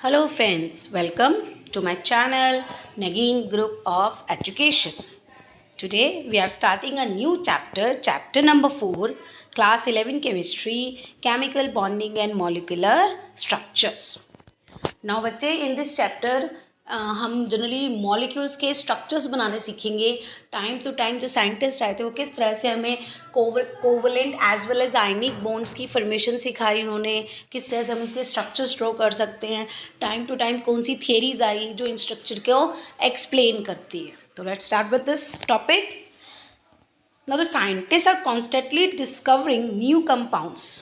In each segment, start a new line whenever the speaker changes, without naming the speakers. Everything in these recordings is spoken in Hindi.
Hello friends, welcome to my channel Nagin Group of Education. Today we are starting a new chapter number 4, class 11 chemistry, chemical bonding and molecular structures. Now बच्चे in this chapter हम जनरली मॉलिक्यूल्स के स्ट्रक्चर्स बनाने सीखेंगे. टाइम टू टाइम जो साइंटिस्ट आए थे वो किस तरह से हमें covalent as well as ionic bonds की फॉर्मेशन सिखाई उन्होंने, किस तरह से हम उसके स्ट्रक्चर्स ड्रॉ कर सकते हैं. टाइम टू टाइम कौन सी थियरीज आई जो इन स्ट्रक्चर को एक्सप्लेन करती है. तो let's start with this topic. Now the scientist are constantly discovering new compounds.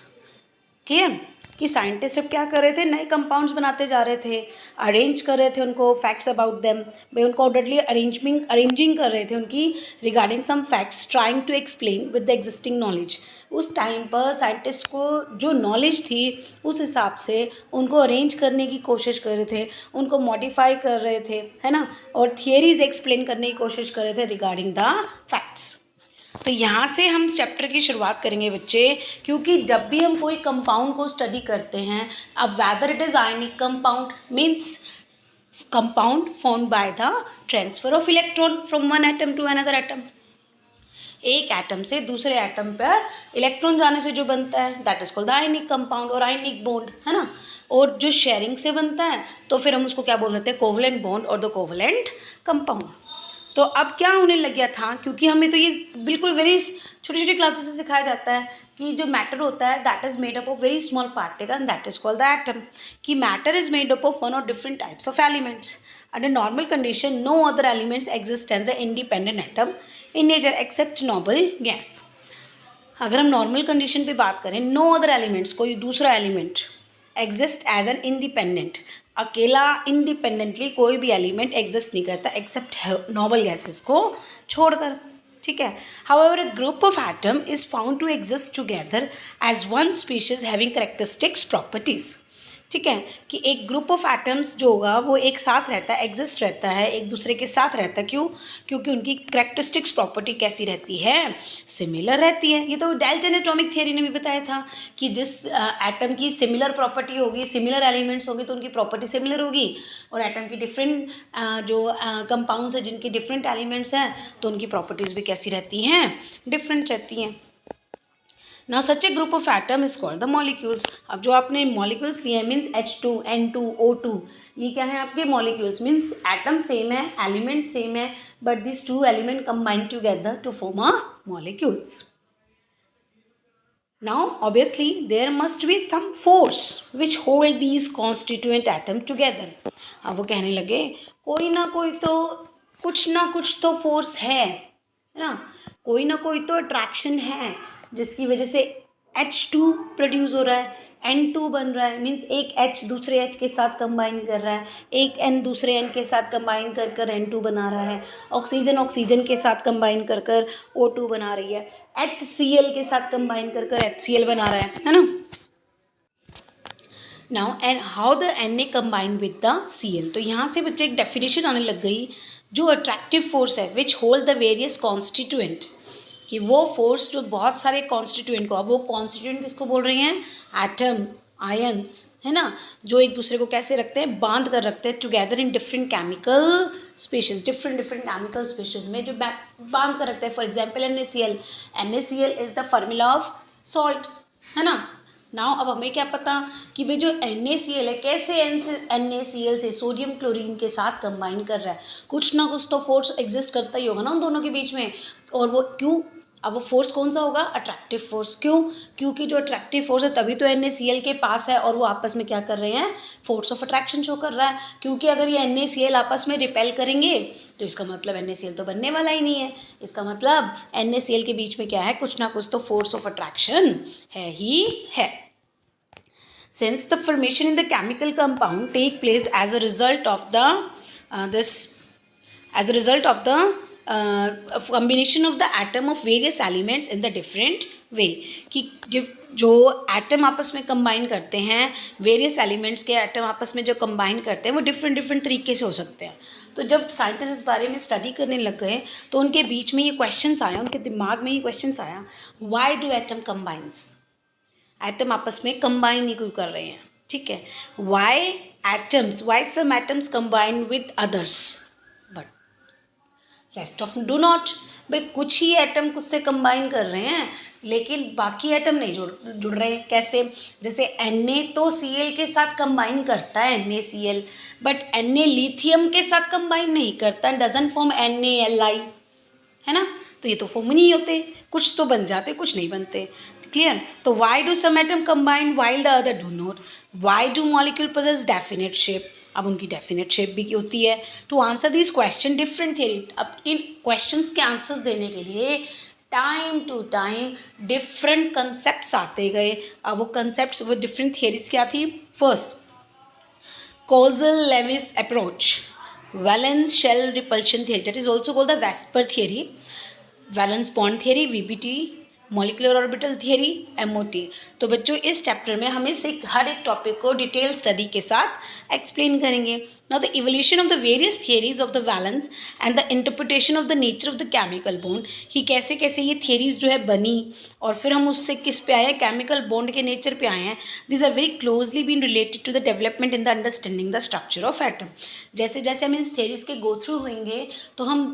Clear कि साइंटिस्ट अब क्या कर रहे थे, नए कंपाउंड्स बनाते जा रहे थे, अरेंज कर रहे थे उनको, फैक्ट्स अबाउट देम भाई उनको ऑर्डरली अरेंजिंग कर रहे थे उनकी regarding some facts, trying to explain with the existing knowledge. उस टाइम पर साइंटिस्ट को जो नॉलेज थी उस हिसाब से उनको अरेंज करने की कोशिश कर रहे थे, उनको मॉडिफाई कर रहे थे, है ना, और थियरीज एक्सप्लेन करने की कोशिश कर रहे थे रिगार्डिंग द फैक्ट्स. तो यहाँ से हम चैप्टर की शुरुआत करेंगे बच्चे, क्योंकि जब भी हम कोई कंपाउंड को स्टडी करते हैं, अब whether it is ionic compound means compound formed by the transfer of electron from one atom to another atom. एक एटम से दूसरे एटम पर इलेक्ट्रॉन जाने से जो बनता है that is called the ionic compound और आयनिक बॉन्ड, है ना. और जो शेयरिंग से बनता है तो फिर हम उसको क्या बोल सकते हैं, कोवलेंट बॉन्ड और द कोवलेंट कंपाउंड. तो अब क्या होने लग गया था, क्योंकि हमें तो ये बिल्कुल वेरी छोटी छोटी क्लासेस से सिखाया जाता है कि जो मैटर होता है that is made up of very small particle and that is called the atom. कि matter is made up of one or different types of elements. Under normal condition no other elements exist as a independent atom in nature except noble gas. अगर हम नॉर्मल कंडीशन पे बात करें, नो अदर एलिमेंट्स, कोई दूसरा element exist as an independent, अकेला इंडिपेंडेंटली कोई भी एलिमेंट एग्जिस्ट नहीं करता एक्सेप्ट नोबल गैसेस को छोड़कर. ठीक है. However a group of atom is found to exist together as one species having characteristics properties. ठीक है, कि एक ग्रुप ऑफ एटम्स जो होगा वो एक साथ रहता है, एग्जिस्ट रहता है, एक दूसरे के साथ रहता है. क्यों? क्योंकि उनकी कैरेक्टरिस्टिक्स प्रॉपर्टी कैसी रहती है, सिमिलर रहती है. ये तो डाल्टन एटॉमिक थियरी ने भी बताया था कि जिस एटम की सिमिलर प्रॉपर्टी होगी, सिमिलर एलिमेंट्स होंगे तो उनकी प्रॉपर्टी सिमिलर होगी, और एटम की डिफरेंट जो कंपाउंड्स हैं जिनकी डिफरेंट एलिमेंट्स हैं तो उनकी प्रॉपर्टीज़ भी कैसी रहती हैं, डिफरेंट रहती हैं. Now such a group of atom is called the molecules. अब जो आपने molecules लिए मीन्स H2, N2, O2, ये क्या है आपके molecules मीन्स एटम सेम है, एलिमेंट सेम है, but this two element combine together to form a molecules. Now obviously there must be some force which hold these constituent atom together. अब वो कहने लगे कोई ना कोई तो कुछ तो फोर्स है ना, कोई ना कोई तो अट्रैक्शन है जिसकी वजह से H2 प्रोड्यूस हो रहा है, N2 बन रहा है मीन्स एक H दूसरे H के साथ कंबाइन कर रहा है, एक N दूसरे N के साथ कंबाइन कर कर N2 बना रहा है, ऑक्सीजन के साथ कंबाइन कर कर O2 बना रही है, HCl के साथ कंबाइन कर कर HCl बना रहा है ना. Now and how the Na combine with the Cl. तो यहाँ से बच्चे एक डेफिनेशन आने लग गई, जो अट्रैक्टिव फोर्स है which hold the various constituent, कि वो फोर्स जो बहुत सारे कॉन्स्टिट्यूएंट को, अब वो कॉन्स्टिट्यूएंट किसको बोल रही हैं, एटम, आयंस, है ना, जो एक दूसरे को कैसे रखते हैं, बांध कर रखते हैं together in different chemical species, different chemical species में जो बांध कर रखते हैं. For example NaCl is the formula of salt, है ना. नाउ अब हमें क्या पता कि भाई जो NaCl है कैसे NaCl से सोडियम क्लोरीन के साथ कंबाइन कर रहा है, कुछ ना कुछ तो फोर्स एग्जिस्ट करता ही होगा ना उन दोनों के बीच में. और वो क्यों, अब वो फोर्स कौन सा होगा, अट्रैक्टिव फोर्स. क्यों? क्योंकि जो अट्रैक्टिव फोर्स है तभी तो NaCl के पास है और वो आपस में क्या कर रहे हैं, फोर्स ऑफ अट्रैक्शन शो कर रहा है. क्योंकि अगर ये NaCl आपस में रिपेल करेंगे तो इसका मतलब NaCl तो बनने वाला ही नहीं है. इसका मतलब NaCl के बीच में क्या है, कुछ ना कुछ तो फोर्स ऑफ अट्रैक्शन है ही है. Since the formation in the chemical compound take place as a result of the combination of the atom of various elements in the different way, कि जो एटम आपस में कंबाइन करते हैं, वेरियस एलिमेंट्स के एटम आपस में जो कंबाइन करते हैं वो डिफरेंट तरीके से हो सकते हैं. तो जब साइंटिस्ट इस बारे में स्टडी करने लग गए तो उनके बीच में ये क्वेश्चंस आया, उनके दिमाग में ये क्वेश्चंस आया, why do atom combines, atom आपस में कंबाइन ही क्यों कर रहे हैं. ठीक है, why some atoms combine with others but rest of do not. भाई कुछ ही एटम कुछ से कंबाइन कर रहे हैं लेकिन बाकी एटम नहीं जुड़ रहे हैं। कैसे? जैसे Na तो Cl के साथ कंबाइन करता है NaCl, बट Na लिथियम के साथ कंबाइन नहीं करता, डजंट फॉर्म NaLi, है ना। तो ये तो फॉर्म नहीं होते, कुछ तो बन जाते कुछ नहीं बनते। क्लियर? तो why do some atom combine while the other do not? Why do molecule possess definite shape? अब उनकी डेफिनेट शेप भी होती है। To answer this question different theory, अब इन क्वेश्चंस के आंसर्स देने के लिए time to time different concepts आते गए। अब वो कंसेप्ट्स, वो डिफरेंट थियरीज क्या थी? First, Kozul-Lewis approach, valence shell repulsion theory, that is also called the Vesper theory, valence bond theory, VBT, molecular orbital theory, MOT। तो बच्चों इस चैप्टर में हम इस हर एक टॉपिक को डिटेल स्टडी के साथ एक्सप्लेन करेंगे। Now the evolution of the various theories of the valence and the interpretation of the nature of the chemical bond, कि कैसे कैसे ये थियरीज जो है बनी और फिर हम उससे किस पे आए हैं, केमिकल बॉन्ड के नेचर पे आए हैं। This are very closely been related to the development in the understanding the structure of atom. जैसे जैसे हम इस थियरीज के गो थ्रू होंगे तो हम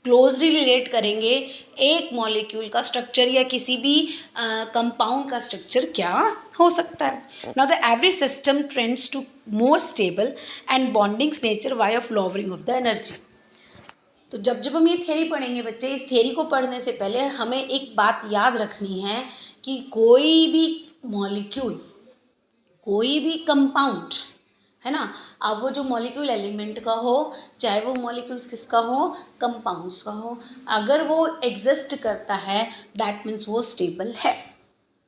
क्लोजली रिलेट करेंगे एक मॉलिक्यूल का स्ट्रक्चर या किसी भी कंपाउंड का स्ट्रक्चर क्या हो सकता है। Now the every system trends to more stable and bondings nature by of lowering of the energy. तो जब हम ये थियरी पढ़ेंगे बच्चे, इस थियरी को पढ़ने से पहले हमें एक बात याद रखनी है कि कोई भी मॉलिक्यूल, कोई भी कंपाउंड, है ना, अब वो जो मॉलिक्यूल एलिमेंट का हो, चाहे वो मॉलिक्यूल्स किसका हो, कंपाउंड्स का हो, अगर वो एग्जिस्ट करता है दैट मीन्स वो स्टेबल है।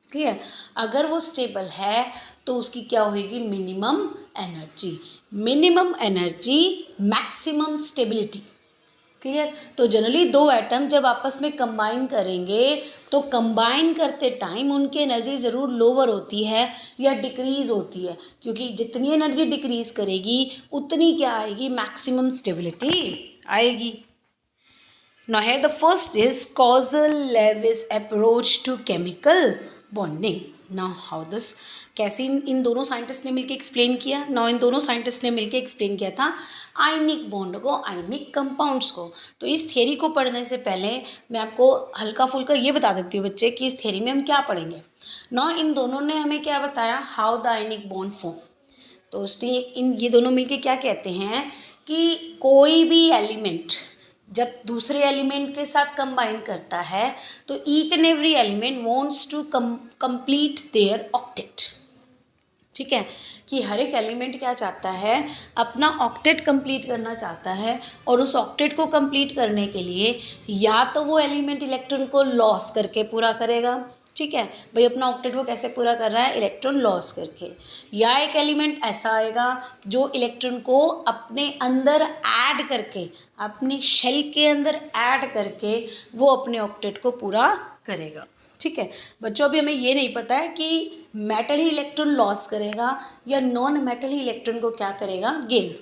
क्लियर? अगर वो स्टेबल है तो उसकी क्या होगी? Minimum energy, minimum energy, maximum stability. Clear? तो जनरली दो एटम जब आपस में कंबाइन करेंगे तो कंबाइन करते टाइम उनकी एनर्जी ज़रूर लोअर होती है या डिक्रीज़ होती है, क्योंकि जितनी एनर्जी डिक्रीज़ करेगी उतनी क्या आएगी? मैक्सिमम स्टेबिलिटी आएगी। Now here the first is Kozul-Lewis approach to chemical bonding. Now how this, कैसे इन दोनों साइंटिस्ट ने मिलकर एक्सप्लेन किया? नाउ इन दोनों साइंटिस्ट ने मिलकर एक्सप्लेन किया था आयनिक बॉन्ड को, आयनिक कंपाउंड्स को। तो इस थियरी को पढ़ने से पहले मैं आपको हल्का फुल्का ये बता देती हूँ बच्चे कि इस थियरी में हम क्या पढ़ेंगे। नाउ इन दोनों ने हमें क्या बताया? How the ionic bond form. तो उसने ये दोनों मिलकर क्या कहते हैं कि कोई भी एलिमेंट जब दूसरे एलिमेंट के साथ कंबाइन करता है तो each and every element wants to complete their octet. ठीक है, कि हर एक एलिमेंट क्या चाहता है? अपना ऑक्टेट कंप्लीट करना चाहता है, और उस ऑक्टेट को कंप्लीट करने के लिए या तो वो एलिमेंट इलेक्ट्रॉन को लॉस करके पूरा करेगा। ठीक है भाई, अपना ऑक्टेट वो कैसे पूरा कर रहा है? इलेक्ट्रॉन लॉस करके। या एक एलिमेंट ऐसा आएगा जो इलेक्ट्रॉन को अपने अंदर ऐड करके, अपनी शेल के अंदर ऐड करके वो अपने ऑक्टेट को पूरा करेगा। ठीक है बच्चों, अभी हमें ये नहीं पता है कि मेटल ही इलेक्ट्रॉन लॉस करेगा या नॉन मेटल ही इलेक्ट्रॉन को क्या करेगा? गेन।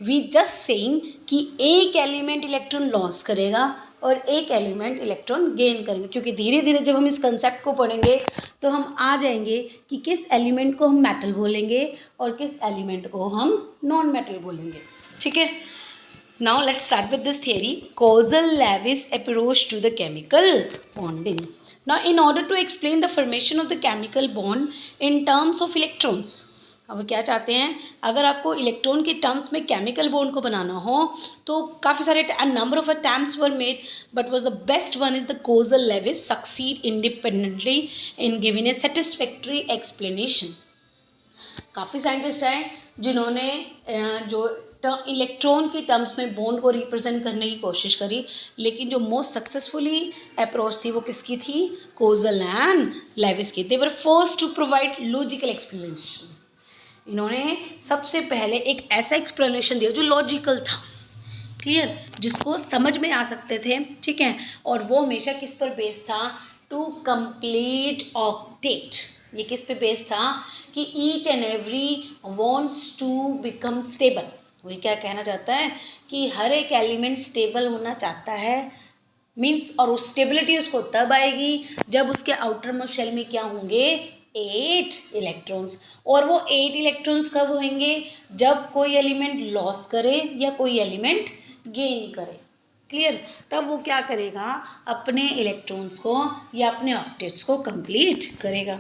वी जस्ट सेइंग कि एक एलिमेंट इलेक्ट्रॉन लॉस करेगा और एक एलिमेंट इलेक्ट्रॉन गेन करेंगे, क्योंकि धीरे धीरे जब हम इस कंसेप्ट को पढ़ेंगे तो हम आ जाएंगे कि किस एलिमेंट को हम मेटल बोलेंगे और किस एलिमेंट को हम नॉन मेटल बोलेंगे। ठीक है, now let's start with this theory, Kozul-Lewis approach to the chemical bonding. Now in order to explain the formation of the chemical bond in terms of electrons, अब क्या चाहते हैं? अगर आपको इलेक्ट्रॉन के टर्म्स में केमिकल बॉन्ड को बनाना हो तो काफ़ी सारे number of attempts were made, but was the best one is the Kozul-Lewis succeed independently in giving a satisfactory explanation. काफ़ी साइंटिस्ट हैं जिन्होंने जो इलेक्ट्रॉन के टर्म्स में बॉन्ड को रिप्रेजेंट करने की कोशिश करी, लेकिन जो मोस्ट सक्सेसफुली अप्रोच थी वो किसकी थी? Kozul-Lewis की। They were first to provide logical explanation. इन्होंने सबसे पहले एक ऐसा एक्सप्लेनेशन दिया जो लॉजिकल था, क्लियर, जिसको समझ में आ सकते थे। ठीक है, और वो हमेशा किस पर बेस्ड था? To complete octet. ये किस पे बेस्ड था? कि each and every wants to become stable. वही क्या कहना चाहता है कि हर एक एलिमेंट स्टेबल होना चाहता है, मीन्स, और उस स्टेबिलिटी उसको तब आएगी जब उसके आउटर मोस्ट शेल में क्या होंगे? 8 इलेक्ट्रॉन्स। और वो 8 इलेक्ट्रॉन्स कब होंगे? जब कोई एलिमेंट लॉस करे या कोई एलिमेंट गेन करे। क्लियर? तब वो क्या करेगा? अपने इलेक्ट्रॉन्स को या अपने ऑक्टेट्स को कंप्लीट करेगा।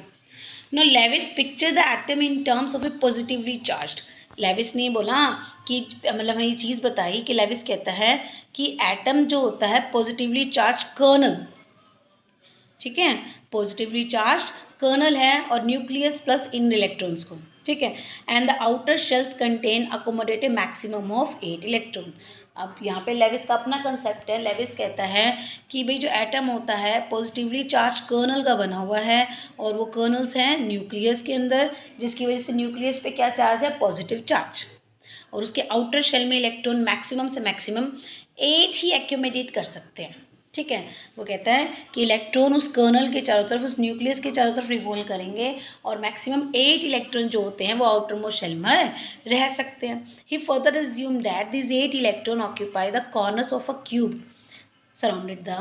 No Lewis picture the atom in terms of a positively charged. Lewis ने बोला कि मतलब हमें ये चीज़ बताई कि लेविस कहता है कि एटम जो होता है पॉजिटिवली चार्ज कर्नल, ठीक है, पॉजिटिवली चार्ज कर्नल है और न्यूक्लियस प्लस इन इलेक्ट्रॉन्स को, ठीक है, and the outer shells contain accommodate A maximum of 8 electron. अब यहाँ पे लेविस का अपना कंसेप्ट है। लेविस कहता है कि भाई जो एटम होता है पॉजिटिवली चार्ज कर्नल का बना हुआ है और वो कर्नल्स हैं न्यूक्लियस के अंदर, जिसकी वजह से न्यूक्लियस पे क्या चार्ज है? Positive charge. और उसके आउटर शेल में इलेक्ट्रॉन मैक्सिमम से मैक्सिमम 8 ही एक्यूमुलेट कर सकते हैं, ठीक है। वो कहता है कि इलेक्ट्रॉन उस कर्नल के चारों तरफ, उस न्यूक्लियस के चारों तरफ रिवॉल्व करेंगे और मैक्सिमम 8 इलेक्ट्रॉन जो होते हैं वो आउटर मोस्ट शेल में रह सकते हैं। He further assume that this 8 electron occupy the corners of a cube surrounded the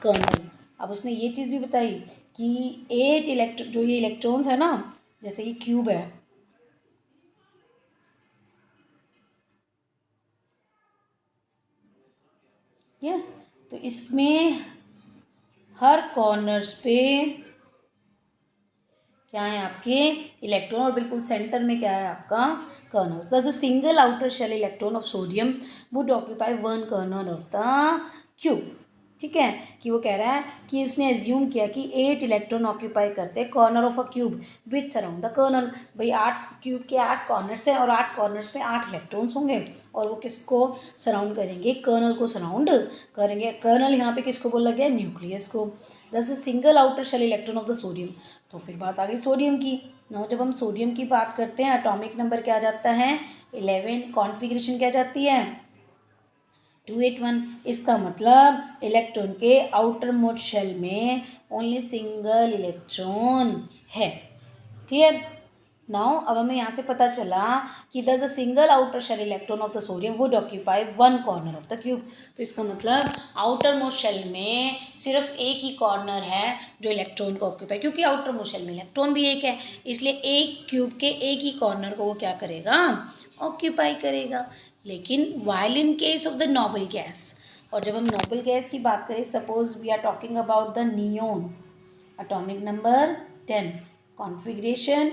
kernels. अब उसने ये चीज़ भी बताई कि 8 इलेक्ट्रॉन, जो ये इलेक्ट्रॉन्स है ना, जैसे ये क्यूब है, ये तो इसमें हर कॉर्नर्स पे क्या है? आपके इलेक्ट्रॉन, और बिल्कुल सेंटर में क्या है? आपका kernel. Thus the single outer shell electron of sodium would occupy 1 kernel of the cube, ठीक है। कि वो कह रहा है कि उसने एज्यूम किया कि 8 इलेक्ट्रॉन ऑक्यूपाई करते हैं corner of a cube which surround the kernel. भाई 8 क्यूब के 8 कॉर्नर्स हैं और 8 कॉर्नर्स में 8 इलेक्ट्रॉन्स होंगे और वो किसको सराउंड करेंगे? कर्नल को सराउंड करेंगे। कर्नल यहाँ पे किसको बोला गया? न्यूक्लियस को। Thus single outer shell electron of the sodium. तो फिर बात आ गई सोडियम की। ना जब हम सोडियम की बात करते हैं एटॉमिक नंबर क्या आ जाता है? 11। कॉन्फ़िगरेशन क्या जाती है? 281। इसका मतलब इलेक्ट्रॉन के आउटर मोस्ट शेल में ओनली सिंगल इलेक्ट्रॉन है। क्लियर? नाउ अब हमें यहाँ से पता चला कि the single outer shell electron of the sodium would occupy 1 corner of the cube. तो इसका मतलब आउटर मोस्ट शेल में सिर्फ एक ही कॉर्नर है जो इलेक्ट्रॉन को ऑक्यूपाई, क्योंकि आउटर मोस्ट शेल में इलेक्ट्रॉन भी एक है, इसलिए एक क्यूब के एक ही कॉर्नर को वो क्या करेगा? ऑक्यूपाई करेगा। लेकिन while in case of the noble gas, और जब हम नोबल गैस की बात करें, suppose we are talking about the neon, atomic number 10, configuration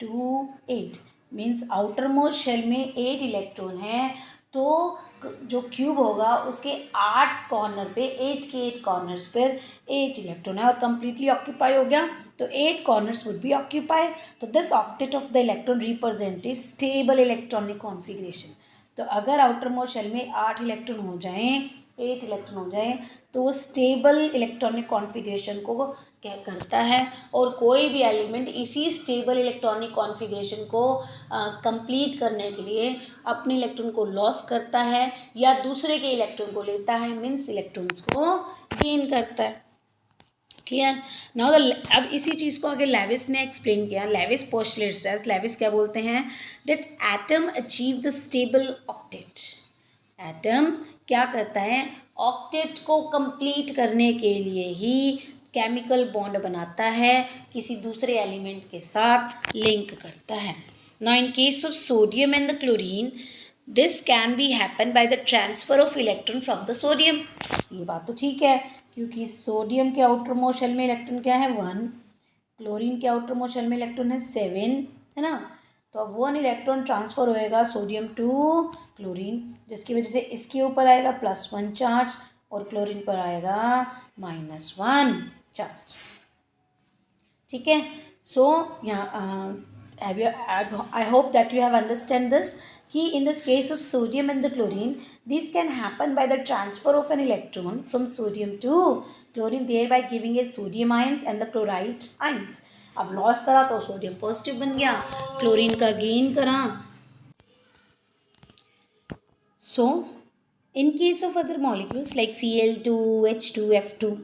2 8, means outer most shell में 8 इलेक्ट्रॉन है, तो जो क्यूब होगा उसके 8 कॉर्नर पे, 8 के 8 कॉर्नर्स पर 8 इलेक्ट्रॉन है और कंप्लीटली ऑक्यूपाई हो गया, तो 8 कॉर्नर्स वुड बी ऑक्यूपाई। तो this octet of the electron represent is stable electronic configuration. तो अगर आउटर मोस्ट शेल में 8 इलेक्ट्रॉन हो जाएं, 8 इलेक्ट्रॉन हो जाए, तो वो स्टेबल इलेक्ट्रॉनिक कॉन्फ़िगरेशन को क्या करता है, और कोई भी एलिमेंट इसी स्टेबल इलेक्ट्रॉनिक कॉन्फ़िगरेशन को कंप्लीट करने के लिए अपने इलेक्ट्रॉन को लॉस करता है या दूसरे के इलेक्ट्रॉन को लेता है, मीन्स इलेक्ट्रॉन्स को गेन करता है। क्लियर? नाउ अब इसी चीज़ को आगे लेविस ने एक्सप्लेन किया। लेविस पोस्टुलेट्स दैट, लेविस क्या बोलते हैं? That atom achieve the stable octet. Atom क्या करता है? ऑक्टेट को कंप्लीट करने के लिए ही केमिकल बॉन्ड बनाता है, किसी दूसरे एलिमेंट के साथ लिंक करता है। Now in case of sodium and the chlorine, this can be happen by the transfer of electron from the sodium. ये बात तो ठीक है, क्योंकि सोडियम के आउटर मोस्ट शेल में इलेक्ट्रॉन क्या है? 1, क्लोरीन के आउटर मोस्ट शेल में इलेक्ट्रॉन है 7, है ना। तो अब 1 इलेक्ट्रॉन ट्रांसफ़र होएगा सोडियम टू क्लोरीन, जिसकी वजह से इसके ऊपर आएगा +1 चार्ज और क्लोरीन पर आएगा -1 चार्ज, ठीक है। सो यहाँ I hope that you have understand this कि in this case of sodium and the chlorine, this can happen by the transfer of an electron from sodium to chlorine, thereby giving a sodium ions and the chloride ions. अब लॉस करा तो सोडियम पॉजिटिव बन गया, क्लोरीन का गेन करा। So in case of other molecules like Cl2H2F2,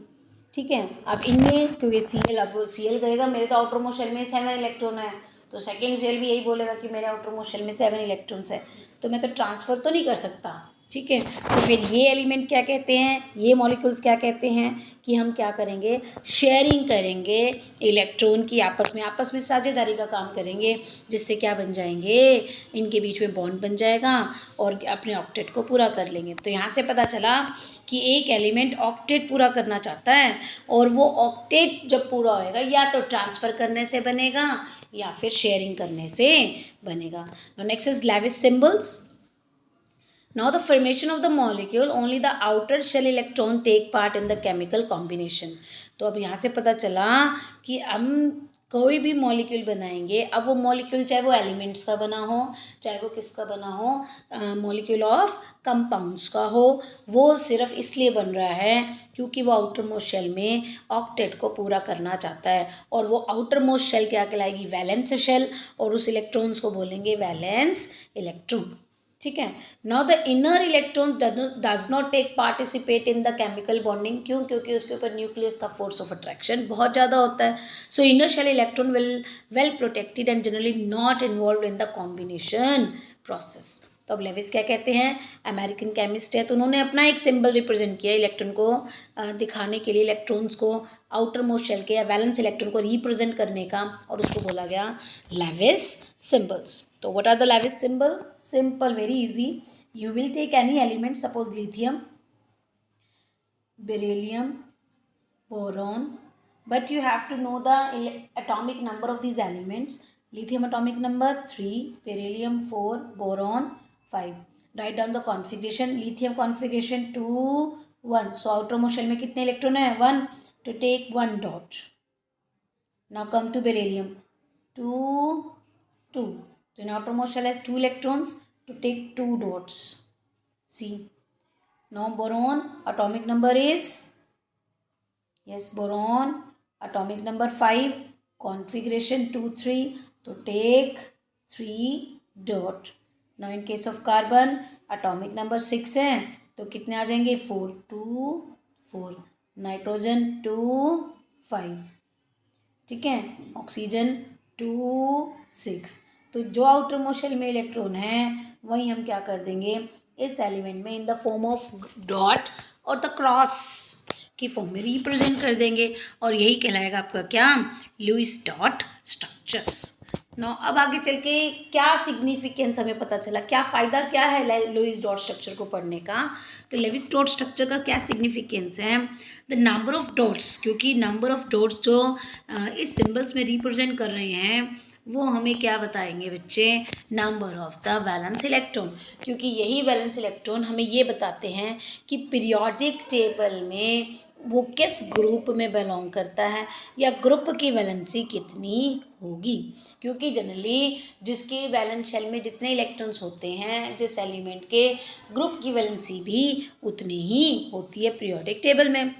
ठीक है। अब इनमें क्योंकि Cl, अब Cl कहेगा मेरे तो आउटर मोस्ट शेल में 7 इलेक्ट्रॉन है, तो सेकेंड शेल भी यही बोलेगा कि मेरे आउटर मोस्ट शेल में 7 इलेक्ट्रॉन्स है, तो मैं तो ट्रांसफ़र तो नहीं कर सकता, ठीक है। तो फिर ये एलिमेंट क्या कहते हैं, ये मॉलिक्यूल्स क्या कहते हैं कि हम क्या करेंगे, शेयरिंग करेंगे इलेक्ट्रॉन की, आपस में साझेदारी का काम करेंगे, जिससे क्या बन जाएंगे, इनके बीच में बॉन्ड बन जाएगा और अपने ऑक्टेट को पूरा कर लेंगे। तो यहाँ से पता चला कि एक एलिमेंट ऑक्टेट पूरा करना चाहता है, और वो ऑक्टेट जब पूरा होएगा या तो ट्रांसफ़र करने से बनेगा या फिर शेयरिंग करने से बनेगा। Next is Lewis symbols. Now the formation of the molecule, only the outer shell electron take part in the chemical combination. तो अब यहाँ से पता चला कि हम कोई भी मॉलिक्यूल बनाएंगे, अब वो मॉलिक्यूल चाहे वो एलिमेंट्स का बना हो, चाहे वो किसका बना हो, मॉलिक्यूल ऑफ कंपाउंड्स का हो, वो सिर्फ इसलिए बन रहा है क्योंकि वो आउटर मोस्ट शेल में ऑक्टेट को पूरा करना चाहता है। और वो आउटर मोस्ट शेल क्या कहलाएगी, वैलेंस शेल, और उस इलेक्ट्रॉन्स को बोलेंगे वैलेंस इलेक्ट्रॉन। ठीक है। Now the inner electron does not take participate in the chemical bonding. क्यों? क्योंकि उसके ऊपर न्यूक्लियस का फोर्स ऑफ अट्रैक्शन बहुत ज़्यादा होता है। So inner shell electron well protected and generally not involve in the combination process. तो अब लेविस क्या कहते हैं, अमेरिकन केमिस्ट है, तो उन्होंने अपना एक सिंबल रिप्रेजेंट किया इलेक्ट्रॉन को दिखाने के लिए, इलेक्ट्रॉन्स को आउटर मोस्ट शेल के या वैलेंस इलेक्ट्रॉन को रिप्रेजेंट करने का, और उसको बोला गया लेविस सिंबल्स। तो what are the Lewis symbol? Simple, very easy. You will take any element, suppose lithium, beryllium, boron, but you have to know the atomic number of these elements. Lithium atomic number 3, beryllium 4, boron 5. Write down the configuration. Lithium configuration 2 1. So outermost shell में कितने इलेक्ट्रॉन है? 1. To take 1 dot. Now come to beryllium 2 2. So in outermost shell has 2 electrons, to take 2 dots. See. Now boron atomic number is, yes, boron atomic number 5, configuration 2 3, to take 3 dot. Now in case of carbon atomic number 6 है, तो कितने आ जाएंगे? 4 2 4. नाइट्रोजन 2 5. ठीक है। ऑक्सीजन 2 6. तो जो आउटर मोस्ट शेल में इलेक्ट्रॉन है वही हम क्या कर देंगे इस एलिमेंट में in the form of dot और द क्रॉस की फॉर्म में रिप्रेजेंट कर देंगे, और यही कहलाएगा आपका क्या, लुईस डॉट स्ट्रक्चर्स। नो अब आगे चल के क्या सिग्निफिकेंस हमें पता चला, क्या फ़ायदा क्या है लुईस डॉट स्ट्रक्चर को पढ़ने का। तो लुईस डॉट स्ट्रक्चर का क्या सिग्निफिकेंस है, द नंबर ऑफ डॉट्स, क्योंकि नंबर ऑफ डॉट्स जो इस सिंबल्स में रिप्रेजेंट कर रहे हैं वो हमें क्या बताएंगे बच्चे, number of the valence electron, क्योंकि यही वैलेंस इलेक्ट्रॉन हमें ये बताते हैं कि पीरियोडिक टेबल में वो किस ग्रुप में बिलोंग करता है या ग्रुप की वैलेंसी कितनी होगी। क्योंकि जनरली जिसके वैलेंस शेल में जितने इलेक्ट्रॉन्स होते हैं, जिस एलिमेंट के, ग्रुप की वैलेंसी भी उतनी ही होती है पीरियोडिक टेबल में।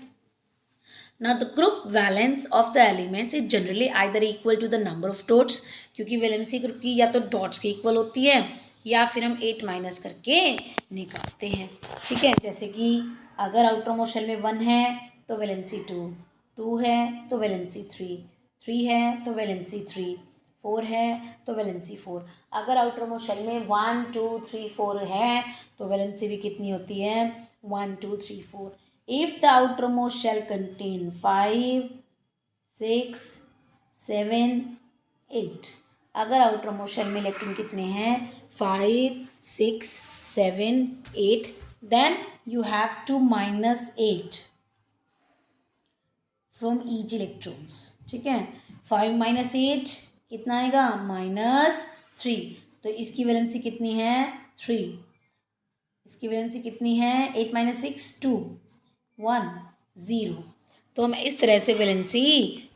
Now the group valence of the elements is generally either equal to the number of dots, क्योंकि वैलेंसी ग्रुप की या तो डॉट्स की इक्वल होती है या फिर हम 8 माइनस करके निकालते हैं। ठीक है। जैसे कि अगर आउटर मोस्ट शेल में 1 है तो वैलेंसी 2, 2 है तो वैलेंसी 3, 3 है तो वैलेंसी 3, 4 है तो वैलेंसी 4। अगर आउटर मोस्ट शेल में 1 2 3 4 है तो वैलेंसी भी कितनी होती है, 1 2 3 4। If the outermost shell contain 5 6 7 8, अगर outermost shell में इलेक्ट्रॉन कितने हैं, 5 6 7 8, then you have to minus 8 from each electrons। ठीक है। 5 minus 8 कितना आएगा, -3। तो इसकी वैलेंसी कितनी है, 3। इसकी वैलेंसी कितनी है, 8 minus 6 2 1 0। तो हम इस तरह से वैलेंसी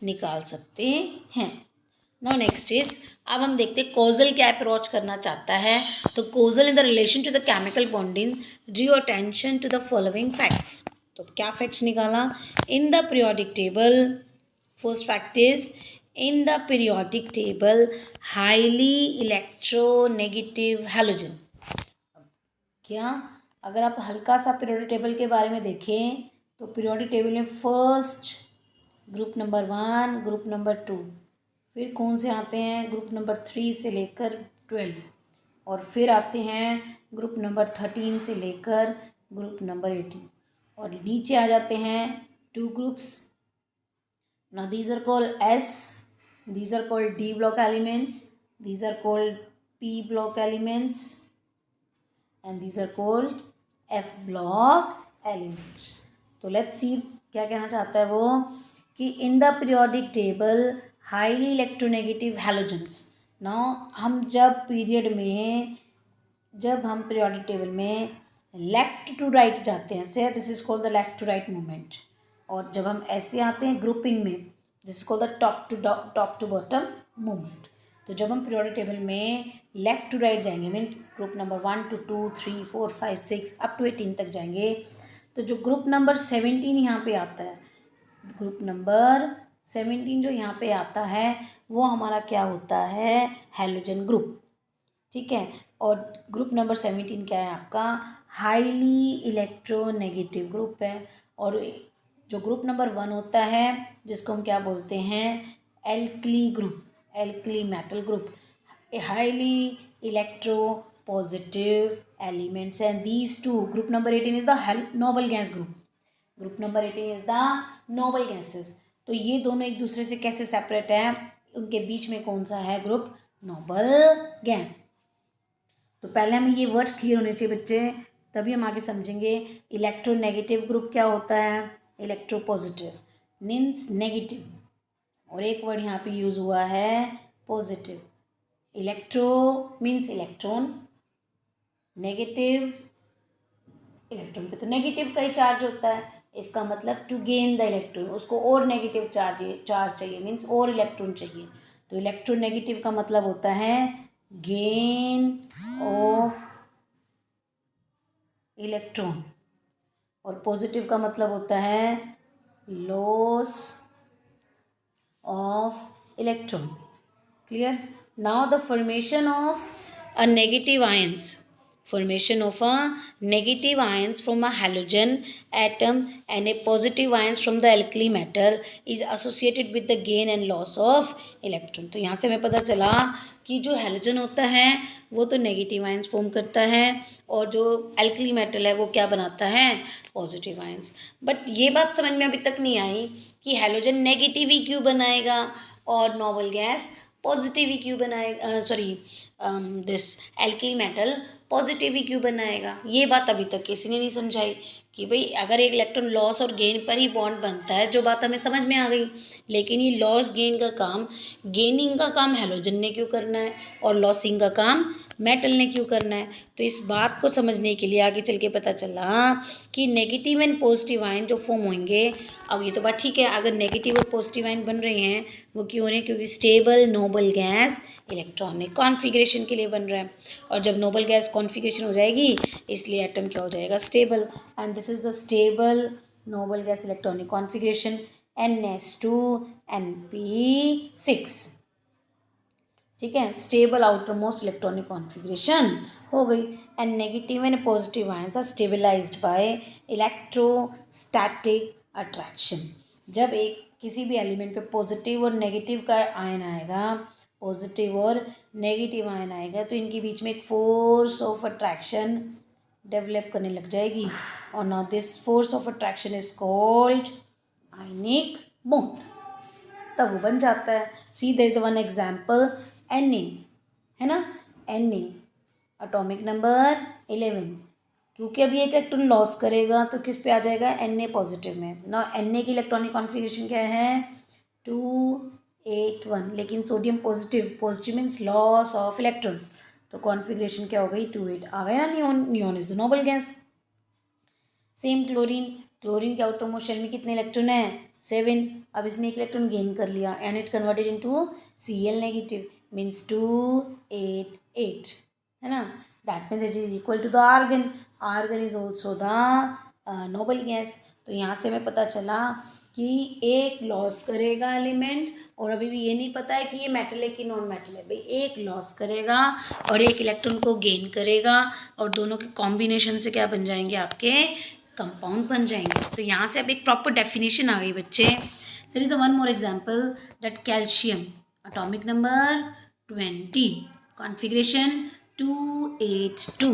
निकाल सकते हैं। नाउ नेक्स्ट इज, अब हम देखते हैं कॉजल क्या अप्रोच करना चाहता है। तो causal in the relation to the chemical bonding drew attention to the following facts. तो क्या फैक्ट्स निकाला, in the periodic table, first fact is in the periodic table highly electronegative halogen. क्या, अगर आप हल्का सा पीरियोडिक टेबल के बारे में देखें तो पीरियोडिक टेबल में first group number 1, group number 2, फिर कौन से आते हैं, ग्रुप नंबर 3 से लेकर 12, और फिर आते हैं ग्रुप नंबर 13 से लेकर ग्रुप नंबर 18 और नीचे आ जाते हैं 2 groups. Now these are called S, these are called D block elements, these are called P block elements and these are called F block elements. तो let's see क्या कहना चाहता है वो कि in the periodic table highly electronegative halogens. Now हम जब हम पीरियोडिक टेबल में लेफ़्ट टू राइट जाते हैं से this is called the left to right movement. और जब हम ऐसे आते हैं ग्रुपिंग में this is called the top to bottom movement. तो जब हम पीरियोडिक टेबल में लेफ़्ट टू राइट जाएंगे means group number 1 to 2 3 4 5 6 up to 18 तक जाएंगे. तो जो ग्रुप नंबर 17 यहाँ पे आता है, ग्रुप नंबर 17 जो यहाँ पे आता है वो हमारा क्या होता है, हैलोजन ग्रुप. ठीक है. और ग्रुप नंबर 17 क्या है आपका, हाईली इलेक्ट्रोनेगेटिव ग्रुप है. और जो ग्रुप नंबर 1 होता है जिसको हम क्या बोलते हैं, alkali group, alkali metal group, highly electro positive elements. And these two group number 18 is the noble gas group. Group number 18 is the noble gases. तो ये दोनों एक दूसरे से कैसे सेपरेट हैं, उनके बीच में कौन सा है ग्रुप, नोबल गैस. तो पहले हमें ये वर्ड्स क्लियर होने चाहिए बच्चे, तभी हम आगे समझेंगे. इलेक्ट्रोनेगेटिव ग्रुप क्या होता है, इलेक्ट्रो पॉजिटिव मीन्स नेगेटिव, और एक वर्ड यहाँ पे यूज़ हुआ है positive. Electro means electron, negative, electron पे तो नेगेटिव का ही चार्ज होता है, इसका मतलब टू गेन द इलेक्ट्रॉन, उसको और नेगेटिव चार्ज चाहिए मीन्स और इलेक्ट्रॉन चाहिए. तो इलेक्ट्रोनेगेटिव का मतलब होता है गेन ऑफ इलेक्ट्रॉन, और पॉजिटिव का मतलब होता है loss of electron. Clear. Now the formation of a negative ions, formation of a negative ions from a halogen atom and a positive ions from the alkali metal is associated with the gain and loss of electron. तो यहाँ से हमें पता चला कि जो हैलोजन होता है वो तो नेगेटिव आयंस फॉर्म करता है और जो एल्कली मेटल है वो क्या बनाता है, पॉजिटिव आयंस. बट ये बात समझ में अभी तक नहीं आई कि हैलोजन नेगेटिव ही क्यों बनाएगा और नोबल गैस पॉजिटिव ही क्यों बनाएगा, sorry this alkali metal positive ही क्यों बनाएगा. ये बात अभी तक किसी ने नहीं समझाई कि भाई अगर एक इलेक्ट्रॉन लॉस और गेन पर ही बॉन्ड बनता है, जो बात हमें समझ में आ गई. लेकिन ये लॉस गेन का काम, गेनिंग का काम हैलोजन ने क्यों करना है और लॉसिंग का काम मेटल ने क्यों करना है. तो इस बात को समझने के लिए आगे चल के पता चला कि नेगेटिव एंड पॉजिटिव आयन जो फॉर्म होंगे, अब ये तो बात ठीक है, अगर नेगेटिव और पॉजिटिव आयन बन रहे हैं वो क्यों हो रहे हैं, क्योंकि stable noble gas electronic configuration के लिए बन रहा है. और जब नोबल गैस कॉन्फ़िगरेशन हो जाएगी इसलिए एटम क्या हो जाएगा, stable. And this is the stable noble gas electronic configuration NS2NP6. ठीक है, stable outer most electronic configuration हो गई. And negative and positive ions are stabilized by electrostatic attraction. जब एक किसी भी एलिमेंट पे पॉजिटिव और नेगेटिव का आयन आएगा, पॉजिटिव और नेगेटिव आयन आएगा, तो इनके बीच में एक फोर्स ऑफ अट्रैक्शन डेवलप करने लग जाएगी. और now this force of attraction is called ionic bond. तब वो बन जाता है. See there is one example Na, है ना, Na एटॉमिक नंबर 11. क्योंकि अभी एक इलेक्ट्रॉन लॉस करेगा तो किस पे आ जाएगा, Na पॉजिटिव में. ना Na की इलेक्ट्रॉनिक कॉन्फ़िगरेशन क्या है, 281. लेकिन sodium positive, positive means loss of electron, तो कॉन्फ़िगरेशन क्या हो गई, 28 आ गया. Neon, neon is the noble gas. Same chlorine, chlorine के आउटर मोस्ट शेल में कितने इलेक्ट्रॉन है, 7. अब इसने एक इलेक्ट्रॉन गेन कर लिया and it converted into Cl negative means 288, है ना. That means it is equal to the argon. Argon is also the noble gas. तो यहाँ से हमें पता चला कि एक लॉस करेगा एलिमेंट, और अभी भी ये नहीं पता है कि ये मेटल है कि नॉन मेटल है. भाई एक लॉस करेगा और एक इलेक्ट्रॉन को गेन करेगा, और दोनों के कॉम्बिनेशन से क्या बन जाएंगे, आपके कंपाउंड बन जाएंगे. तो यहाँ से अब एक प्रॉपर डेफिनेशन आ गई बच्चे. Sir is a one more example that calcium atomic number 20, configuration 282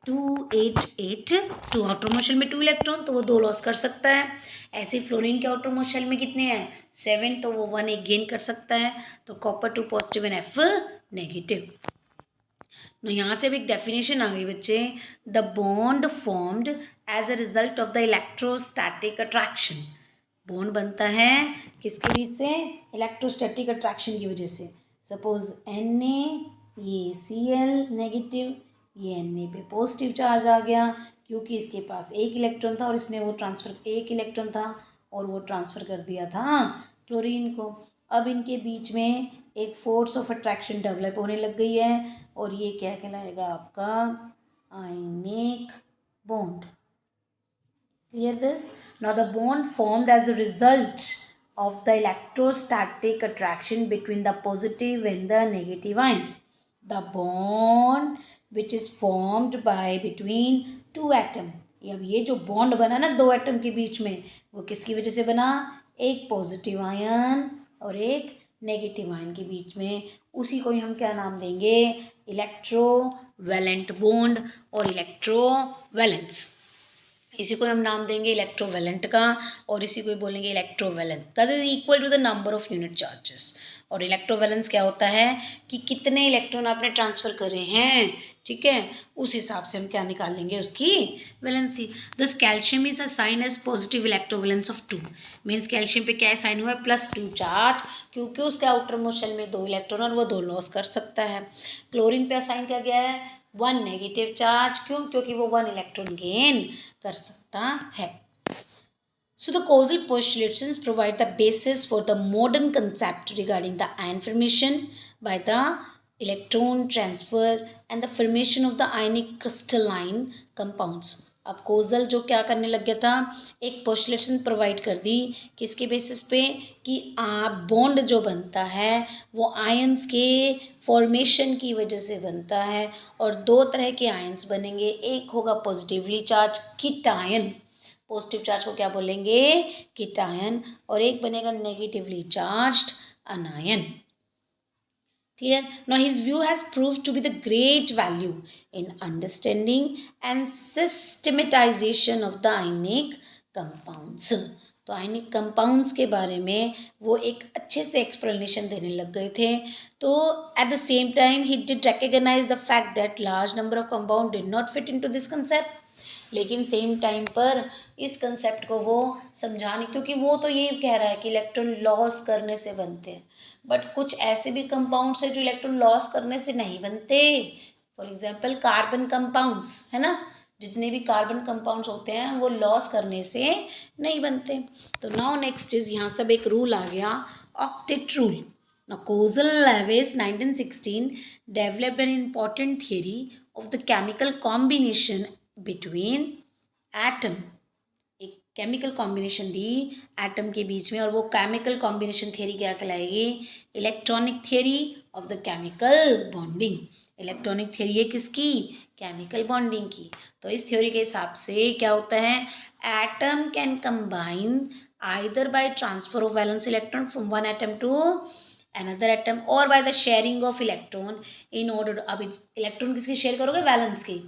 2 outer motion में 2 इलेक्ट्रॉन, तो वो 2 लॉस कर सकता है। ऐसे फ्लोरीन के आउटर मोशन में कितने हैं 7, तो वो 1 एक गेन कर सकता है। तो copper 2 positive and F negative. तो यहाँ से भी एक डेफिनेशन आ गई बच्चे, the bond formed as a result of the electrostatic attraction. Bond बनता है किसके बीच से, इलेक्ट्रोस्टैटिक अट्रैक्शन की वजह से। सपोज Na, ये Cl नेगेटिव, ये Na पे पॉजिटिव चार्ज आ गया, क्योंकि इसके पास एक इलेक्ट्रॉन था और इसने वो ट्रांसफ़र, एक इलेक्ट्रॉन था और वो ट्रांसफ़र कर दिया था क्लोरीन को। अब इनके बीच में एक फोर्स ऑफ अट्रैक्शन डेवलप होने लग गई है, और ये क्या कहलाएगा आपका, ionic bond. Clear this? Now the bond formed as a result of the electrostatic attraction between the positive and the negative ions. The bond which is formed by between two atom. अब ये जो बॉन्ड बना ना दो एटम के बीच में, वो किसकी वजह से बना, एक पॉजिटिव आयन और एक नेगेटिव आयन के बीच में। उसी को ही हम क्या नाम देंगे, इलेक्ट्रोवैलेंट बॉन्ड और इलेक्ट्रोवैलेंस। इसी को हम नाम देंगे इलेक्ट्रोवैलेंट का, और इसी को ही बोलेंगे electrovalence. That is equal to the number of unit charges. और इलेक्ट्रोवैलेंस क्या होता है कि कितने इलेक्ट्रॉन आपने ट्रांसफ़र करे हैं, ठीक है, उस हिसाब से हम क्या निकाल लेंगे, उसकी valency. This calcium is assign as positive electrovalence of 2। Means calcium पे क्या साइन हुआ है, +2 चार्ज, क्योंकि उसके आउटर मोशन में 2 इलेक्ट्रॉन और वो 2 लॉस कर सकता है। क्लोरीन पे असाइन किया गया है 1 नेगेटिव चार्ज, क्यों, क्योंकि वो 1 इलेक्ट्रॉन गेन कर सकता है। So the causal postulations provide the basis for the modern concept regarding the ion formation by the electron transfer and the formation of the ionic crystalline compounds. अब कोजल जो क्या करने लग गया था, एक पोस्टुलेशन प्रोवाइड कर दी किसके बेसिस पे, कि बॉन्ड जो बनता है वो आयंस के फॉर्मेशन की वजह से बनता है, और 2 तरह के आयंस बनेंगे, एक होगा पॉजिटिवली चार्ज कीटायन, पॉजिटिव चार्ज को क्या बोलेंगे, कीटायन, और एक बनेगा negatively charged अनायन। Clear? Now his view has proved to be the great value in understanding and systematization of the ionic compounds. तो आयनिक कंपाउंड्स के बारे में वो एक अच्छे से एक्सप्लेनेशन देने लग गए थे। तो at the same time he did recognize the fact that large number of compound did not fit into this concept, लेकिन सेम टाइम पर इस कंसेप्ट को वो समझाने, क्योंकि वो तो ये कह रहा है कि इलेक्ट्रॉन लॉस करने से बनते हैं, बट कुछ ऐसे भी कंपाउंड्स हैं जो इलेक्ट्रॉन लॉस करने से नहीं बनते। फॉर एग्जांपल कार्बन कंपाउंड्स, है ना, जितने भी कार्बन कंपाउंड्स होते हैं वो लॉस करने से नहीं बनते। तो नाउ नेक्स्ट इज, यहाँ सब एक रूल आ गया, octet rule. Now Kozal-Lewis 1916 developed an important theory of the chemical combination between atom, एक केमिकल कॉम्बिनेशन दी एटम के बीच में, और वो केमिकल कॉम्बिनेशन थियरी क्या कहलाएगी, electronic theory of the chemical bonding. Electronic theory है किसकी, केमिकल बॉन्डिंग की। तो इस थ्योरी के हिसाब से क्या होता है, atom can combine either by transfer of valence electron from one atom to another atom or by the sharing of electron in order to, अब इलेक्ट्रॉन किसकी शेयर करोगे, वैलेंस की,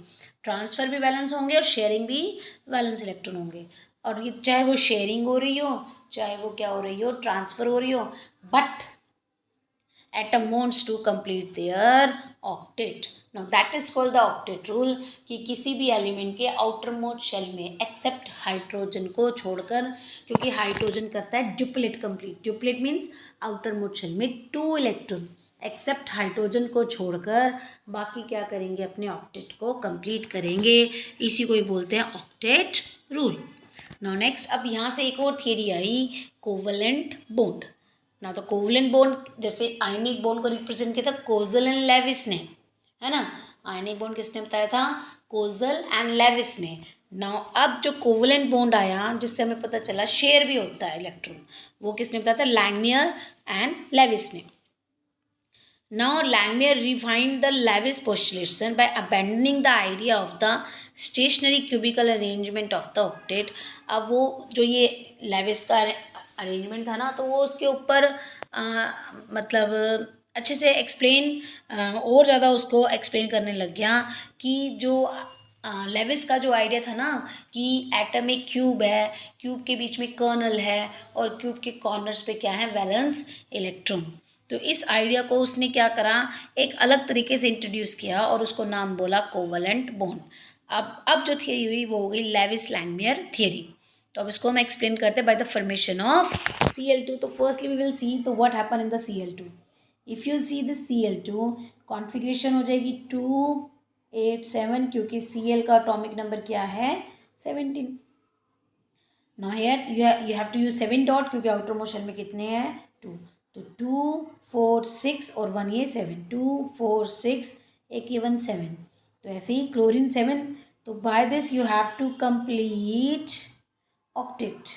ट्रांसफ़र भी वैलेंस होंगे और शेयरिंग भी वैलेंस इलेक्ट्रॉन होंगे, और ये चाहे वो शेयरिंग हो रही हो चाहे वो क्या हो रही हो, ट्रांसफ़र हो रही हो, but atom wants to complete their octet. Now that is called the octet rule, कि किसी भी एलिमेंट के आउटर मोस्ट शेल में एक्सेप्ट हाइड्रोजन को छोड़कर, क्योंकि हाइड्रोजन करता है duplet complete, duplet means outer most shell में 2 इलेक्ट्रॉन, एक्सेप्ट हाइड्रोजन को छोड़कर बाकी क्या करेंगे, अपने ऑक्टेट को कंप्लीट करेंगे, इसी को ही बोलते हैं ऑक्टेट रूल। नाउ नेक्स्ट, अब यहाँ से एक और थियरी आई, कोवलेंट बॉन्ड। ना तो कोवलेंट बॉन्ड, जैसे आयनिक बॉन्ड को रिप्रेजेंट किया था कोजल एंड लेविस ने, है ना, आयनिक बॉन्ड किसने बताया था, कोजल एंड लेविस ने। नाउ अब जो कोवलेंट बॉन्ड आया, जिससे हमें पता चला शेयर भी होता है इलेक्ट्रॉन, वो किसने बताया था, लैंगनियर एंड लेविस ने। Now Langmuir refined the Lewis postulation by abandoning the idea of the stationary cubical arrangement of the octet. अब वो जो ये लेविस का अरेंजमेंट था ना, तो वो उसके ऊपर मतलब अच्छे से एक्सप्लेन और ज़्यादा उसको एक्सप्लेन करने लग गया कि जो लेविस का जो आइडिया था ना कि एटम एक क्यूब है, क्यूब के बीच में कर्नल है और क्यूब के कॉर्नर्स पे क्या है, वैलेंस इलेक्ट्रॉन। तो इस आइडिया को उसने क्या करा, एक अलग तरीके से इंट्रोड्यूस किया और उसको नाम बोला कोवलेंट बॉन्ड। अब जो थियरी हुई वो हो गई लेविस लैंगमियर थियरी। तो अब इसको हम एक्सप्लेन करते हैं by the formation of Cl2। तो फर्स्टली वी विल सी तो what happen in the Cl2। If you see the Cl2 configuration हो जाएगी 2 8 7, क्योंकि Cl का एटॉमिक नंबर क्या है, 17। Now here you have to use 7 dot, क्योंकि आउटर मोशन में कितने हैं, 2। तो 2 4 6 और 1 ये 7, 2 4 6 एक ये 1 7। तो ऐसे ही क्लोरीन 7। तो by this you have to complete octet,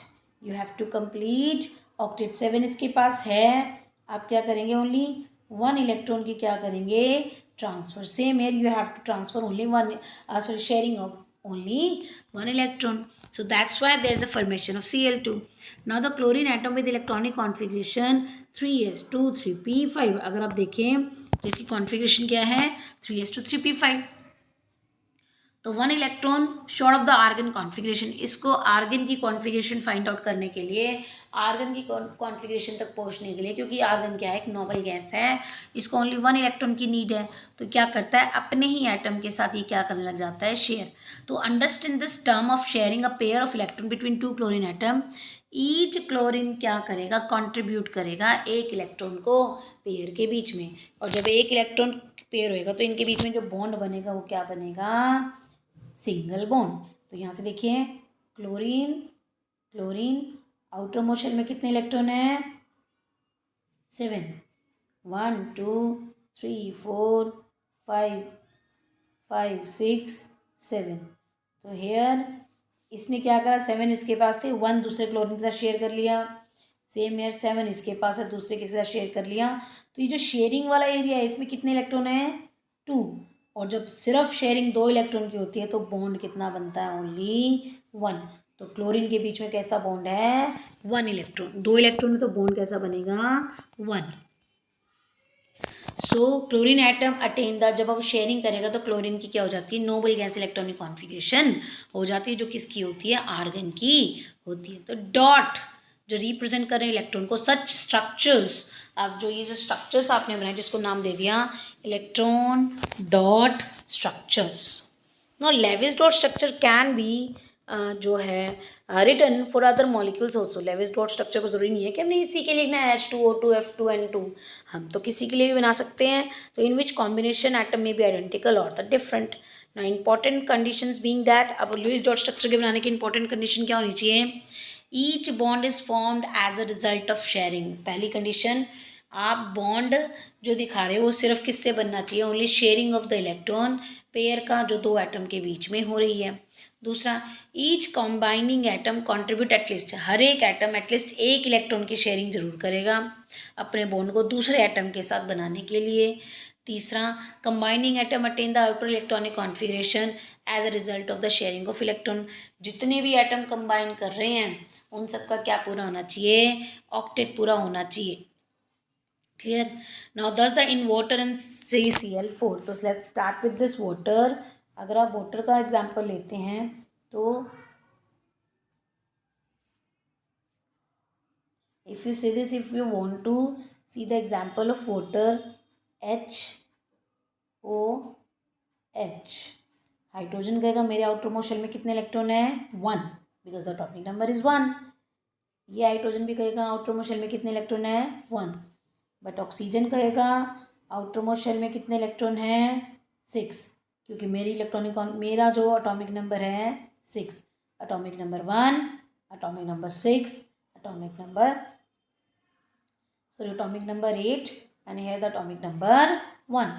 you have to complete octet. 7 इसके पास है, आप क्या करेंगे, ओनली 1 इलेक्ट्रॉन की क्या करेंगे, transfer. Same here you have to transfer only one, sorry, sharing of only 1 electron. So that's why there is a formation of Cl2. Now the chlorine atom with electronic configuration 3s2 3p5, अगर आप देखें तो इसकी कॉन्फ़िगरेशन क्या है, 3s2 3p5। तो 1 electron short of the argon configuration. इसको आर्गन की कॉन्फ़िगरेशन फाइंड आउट करने के लिए, आर्गन की कॉन्फ़िगरेशन तक पहुंचने के लिए, क्योंकि आर्गन क्या है, एक नोबल गैस है, इसको ओनली 1 इलेक्ट्रॉन की नीड है। तो क्या करता है, अपने ही एटम के साथ ये क्या करने लग जाता है, शेयर। तो understand this term of sharing a pair of electron between 2 chlorine atom. Each chlorine क्या करेगा, कंट्रीब्यूट करेगा एक इलेक्ट्रॉन को पेयर के बीच में। और जब एक इलेक्ट्रॉन पेयर होएगा तो इनके बीच में जो बॉन्ड बनेगा वो क्या बनेगा, सिंगल बॉन्ड। तो यहाँ से देखिए क्लोरीन, क्लोरीन आउटर मोशन में कितने इलेक्ट्रॉन है, 7, 1 2 3 4 5 5 6 7। तो हेयर इसने क्या करा, 7 इसके पास थे, 1 दूसरे क्लोरीन के साथ शेयर कर लिया। सेम हेयर 7 इसके पास है, दूसरे के साथ शेयर कर लिया। तो ये जो शेयरिंग वाला एरिया है इसमें कितने इलेक्ट्रॉन है, 2। और जब सिर्फ शेयरिंग 2 इलेक्ट्रॉन की होती है तो बॉन्ड कितना बनता है, ओनली 1। तो क्लोरीन के बीच में कैसा बॉन्ड है, 1 इलेक्ट्रॉन। 2 इलेक्ट्रॉन में तो बॉन्ड कैसा बनेगा, 1। So chlorine atom attain the, जब अब शेयरिंग करेगा तो क्लोरीन की क्या हो जाती है, नोबल गैस इलेक्ट्रॉनिक कॉन्फ़िगरेशन हो जाती है, जो किसकी होती है, आर्गन की होती है। तो डॉट जो रिप्रेजेंट कर रहे हैं इलेक्ट्रॉन को, सच स्ट्रक्चर्स, अब जो ये जो स्ट्रक्चर्स आपने बनाए जिसको नाम दे दिया electron dot structures. No Lewis dot structure can be जो है written for other molecules also. Lewis dot structure को जरूरी नहीं है कि हमने इसी के लिए लिखना है H2O2 F2N2, हम तो किसी के लिए भी बना सकते हैं। तो इन विच कॉम्बिनेशन एटम में बी आइडेंटिकल और द डिफरेंट। ना इंपॉर्टेंट कंडीशंस बीइंग दैट, अब लुईस डॉट स्ट्रक्चर के बनाने की इंपॉर्टेंट कंडीशन क्या होनी चाहिए, each bond is formed as a result of sharing. पहली कंडीशन, आप बॉन्ड जो दिखा रहे हो वो सिर्फ किससे बनना चाहिए, only sharing of the electron pair का जो 2 एटम के बीच में हो रही है। दूसरा, each combining atom contribute at least, हर एक एटम एटलीस्ट एक इलेक्ट्रॉन की शेयरिंग जरूर करेगा अपने बॉन्ड को दूसरे एटम के साथ बनाने के लिए। तीसरा, combining atom attain the outer electronic configuration as a result of the sharing of electron. जितने भी एटम कंबाइन कर रहे हैं उन सबका क्या पूरा होना चाहिए, ऑक्टेट पूरा होना चाहिए। Clear. Now this the in water and CCl4। तो let's start with this water. अगर आप वाटर का एग्जाम्पल लेते हैं तो if you see this, if you want to see the example of water, HOH, hydrogen कहेगा मेरे आउटर मोशन में कितने इलेक्ट्रॉन है, 1, because the atomic number is 1। ये हाइड्रोजन भी कहेगा आउटर मोशन में कितने इलेक्ट्रॉन है, 1। बट ऑक्सीजन कहेगा आउटर मोशन में कितने इलेक्ट्रॉन हैं, 6, क्योंकि मेरा जो एटॉमिक नंबर है 6। Atomic number 1, atomic number 6, atomic number atomic number 8, and here the atomic number 1.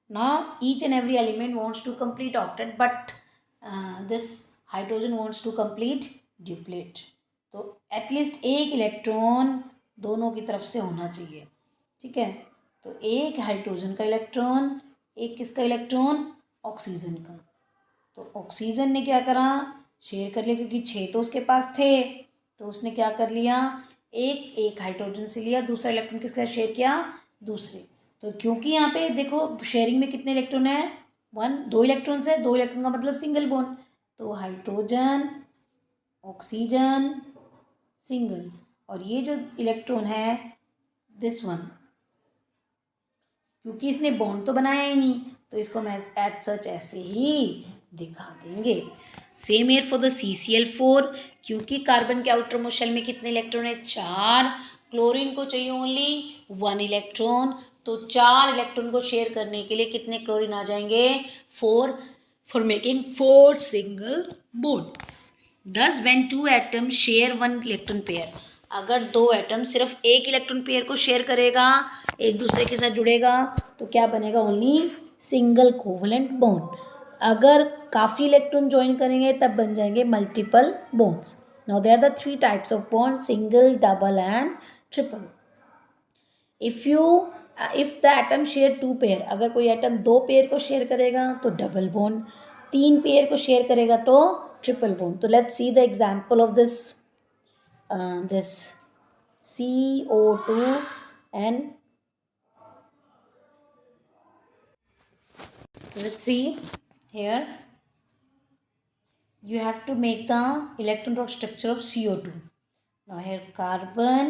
Now each and every element wants to complete octet, but this hydrogen wants to complete duplet. तो एटलीस्ट एक इलेक्ट्रॉन दोनों की तरफ से होना चाहिए, ठीक है। तो एक हाइड्रोजन का इलेक्ट्रॉन, एक किसका इलेक्ट्रॉन, ऑक्सीजन का। तो ऑक्सीजन ने क्या करा, शेयर कर लिया, क्योंकि 6 तो उसके पास थे, तो उसने क्या कर लिया, एक हाइड्रोजन से लिया, दूसरा इलेक्ट्रॉन किसके साथ शेयर किया, दूसरे। तो क्योंकि यहाँ पे देखो शेयरिंग में कितने इलेक्ट्रॉन है, 1, 2 इलेक्ट्रॉन्स है, 2 इलेक्ट्रॉन का मतलब सिंगल बॉन्ड, तो हाइड्रोजन, ऑक्सीजन, सिंगल, और ये जो इलेक्ट्रॉन है दिस वन, क्योंकि इसने बॉन्ड तो बनाया ही नहीं तो इसको हम एज सच ऐसे ही दिखा देंगे। Same year for the CCl4, क्योंकि कार्बन के आउटर मोस्ट शेल में कितने इलेक्ट्रॉन है, 4, क्लोरीन को चाहिए ओनली 1 इलेक्ट्रॉन, तो 4 इलेक्ट्रॉन को शेयर करने के लिए कितने क्लोरीन आ जाएंगे, 4, for making 4 single bond. Thus when two atoms share one electron pair, अगर दो एटम सिर्फ एक इलेक्ट्रॉन पेयर को शेयर करेगा, एक दूसरे के साथ जुड़ेगा, तो क्या बनेगा, ओनली सिंगल कोवलेंट बॉन्ड। अगर काफ़ी इलेक्ट्रॉन ज्वाइन करेंगे तब बन जाएंगे multiple bonds. Now there are the 3 types of bond, single, double and triple. If the atom share 2 pair, अगर कोई एटम 2 पेयर को शेयर करेगा तो डबल बॉन्ड, 3 पेयर को शेयर करेगा तो ट्रिपल बॉन्ड। तो let's see the example of this CO2 and let's see here, you have to make the electron dot structure of CO2. Now here carbon,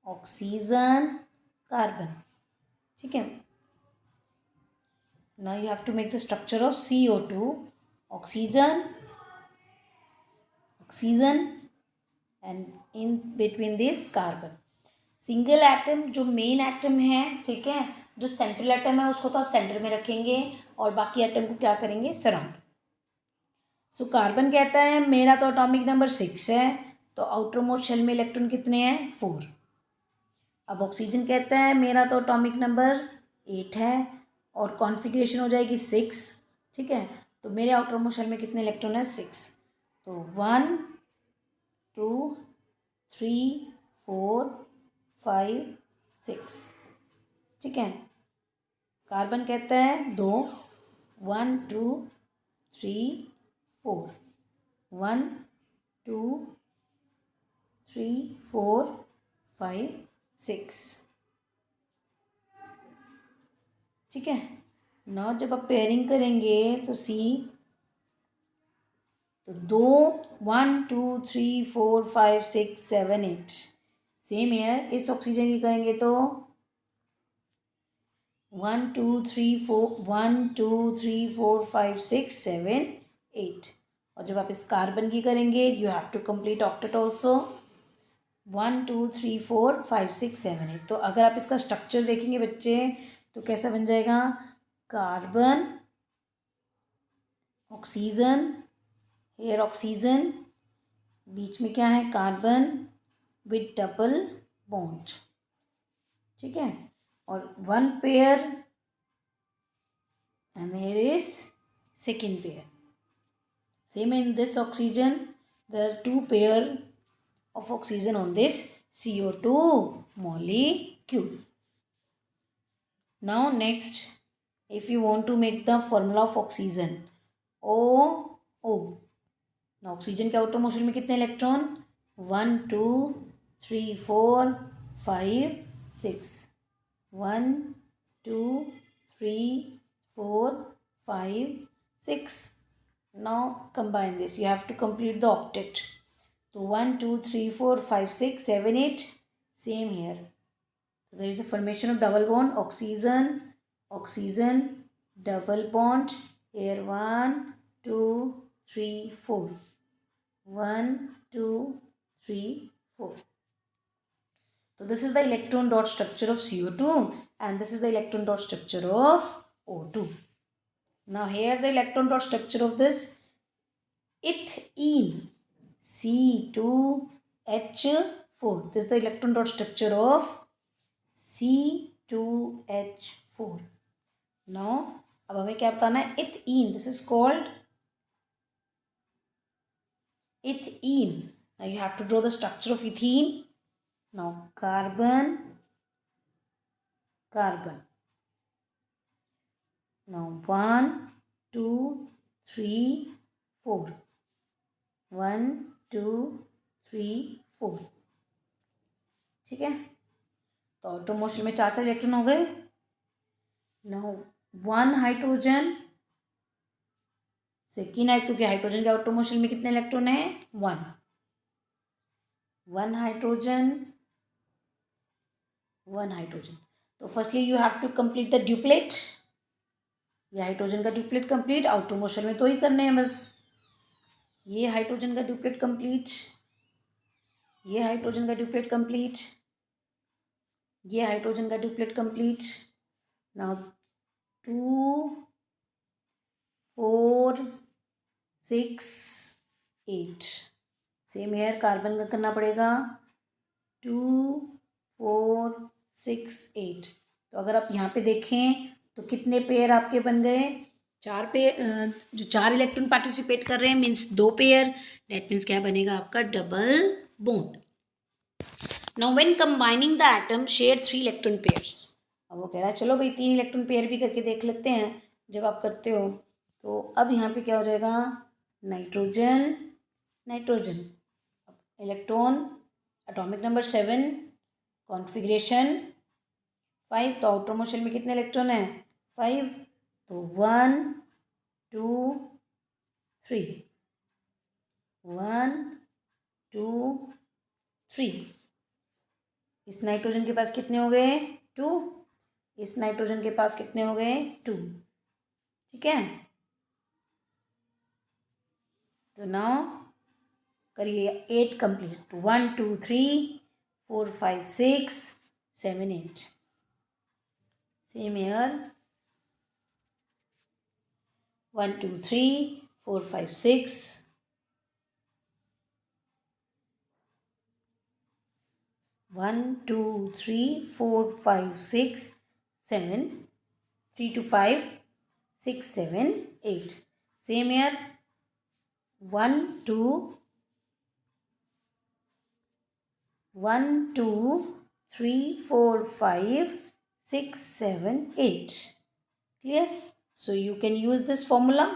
oxygen, carbon, ठीक है। Now you have to make the structure of CO2, oxygen, and in between this carbon, single atom जो मेन एटम है, ठीक है, जो सेंट्रल एटम है उसको तो आप सेंटर में रखेंगे और बाकी एटम को क्या करेंगे, सराउंड। सो कार्बन कहता है मेरा तो एटॉमिक नंबर 6 है, तो आउटर मोस्ट शेल में इलेक्ट्रॉन कितने हैं, 4। अब ऑक्सीजन कहता है मेरा तो एटॉमिक नंबर 8 है और कॉन्फ़िगरेशन हो जाएगी 6, ठीक है, तो मेरे आउटर मोस्ट शेल में कितने इलेक्ट्रॉन है, 6। तो 1, 2, 3, 4, 5, 6, ठीक है। कार्बन कहता है 2, 1, 2, 3, 4, 1, 2, 3, 4, 5, 6, ठीक है। नाउ जब आप पेयरिंग करेंगे तो सी, तो 2, 1, 2, 3, 4, 5, 6, 7, 8, सेम हेयर इस ऑक्सीजन की करेंगे तो 1, 2, 3, 4, 1, 2, 3, 4, 5, 6, 7, 8, और जब आप इस कार्बन की करेंगे you have to complete octet also, 1, 2, 3, 4, 5, 6, 7, 8। तो अगर आप इसका स्ट्रक्चर देखेंगे बच्चे तो कैसा बन जाएगा, कार्बन, ऑक्सीजन, हेयर ऑक्सीजन, बीच में क्या है, कार्बन विद डबल बॉन्ड, ठीक है, और 1 pair and here is second pair. Same in this oxygen, there are 2 pair of oxygen on this CO2 molecule. Now next, if you want to make the formula of oxygen, OO. Now oxygen के आउटर मोस्ट शेल में कितने electron, 1, 2, 3, 4, 5, 6, 1, 2, 3, 4, 5, 6. Now combine this, you have to complete the octet. So 1, 2, 3, 4, 5, 6, 7, 8, same here. So there is a formation of double bond, oxygen, oxygen, double bond, here 1, 2, 3, 4, 1, 2, 3, 4. So this is the electron dot structure of CO2 and this is the electron dot structure of O2. Now here the electron dot structure of this ethene, C2H4. This is the electron dot structure of C2H4. Now अब हमें क्या बताना है, ethene. This is called ethene. Now you have to draw the structure of ethene. Now carbon, carbon. Now 1, 2, 3, 4. 1, 2, 3, 4, ठीक है। तो आउटर मोस्ट शेल में 4 इलेक्ट्रॉन हो गए, नाउ 1 हाइड्रोजन, सेकेंड क्योंकि हाइड्रोजन के आउटर मोशन में कितने इलेक्ट्रॉन है? 1 हाइड्रोजन, 1 हाइड्रोजन। तो firstly you have to complete the duplet. ये हाइड्रोजन का ड्यूप्लेट कंप्लीट, आउटर मोशन में तो ही करने हैं बस। ये हाइड्रोजन का ड्यूप्लेट कंप्लीट, ये हाइड्रोजन का ड्यूप्लेट कंप्लीट, ये हाइड्रोजन का duplet complete. Now 2 4 6 8, same here carbon का करना पड़ेगा 2 4 6 8। तो अगर आप यहाँ पे देखें तो कितने पेयर आपके बन गए? 4 पेयर। जो 4 इलेक्ट्रॉन पार्टिसिपेट कर रहे हैं मीन्स 2 पेयर, डेट मीन्स क्या बनेगा आपका? Double bond. Now when combining the atom share 3 electron pairs. अब वो कह रहा है चलो भाई 3 इलेक्ट्रॉन पेयर भी करके देख लेते हैं। जब आप करते हो तो अब यहाँ पे क्या हो जाएगा? Nitrogen, nitrogen, electron atomic number 7, configuration 5। तो आउटर मोशन में कितने इलेक्ट्रॉन हैं? 5। तो 1 2 3, 1 2 3। इस नाइट्रोजन के पास कितने हो गए? 2। इस नाइट्रोजन के पास कितने हो गए? 2। ठीक है, तो नाउ करिए 8 complete. 1 2 3 4 5 6 7 8। Same hair 1 2 3 4 5 6 1 2 3 4 5 6 7, 3 to 5 6 7 8। Same here 1 2 1 2 3 4 5 6 7 8। Clear? So you can use this formula.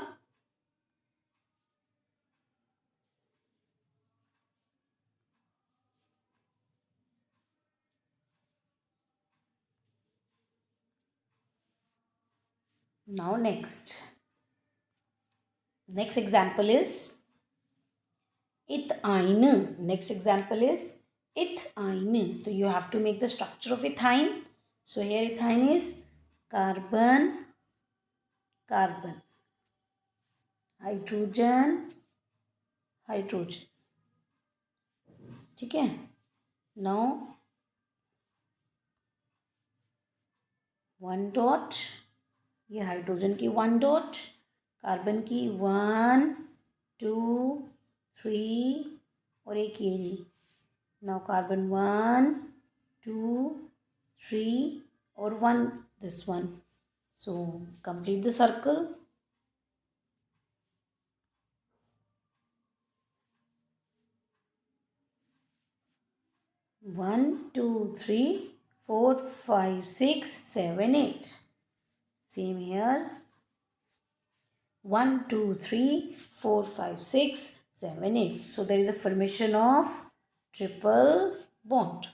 Now next example is ethine. Next example is ethine. So you have to make the structure of ethine. So here ethine is carbon, carbon, hydrogen, hydrogen. ठीक है, नाउ 1 डॉट, ये हाइड्रोजन की 1 डॉट, कार्बन की 1 2 3 और एक ये नहीं। नाउ कार्बन 1 2 3 और 1 this one. So complete the circle. 1 2 3 4 5 6 7 8। Same here 1 2 3 4 5 6 7 8। So there is a formation of triple bond.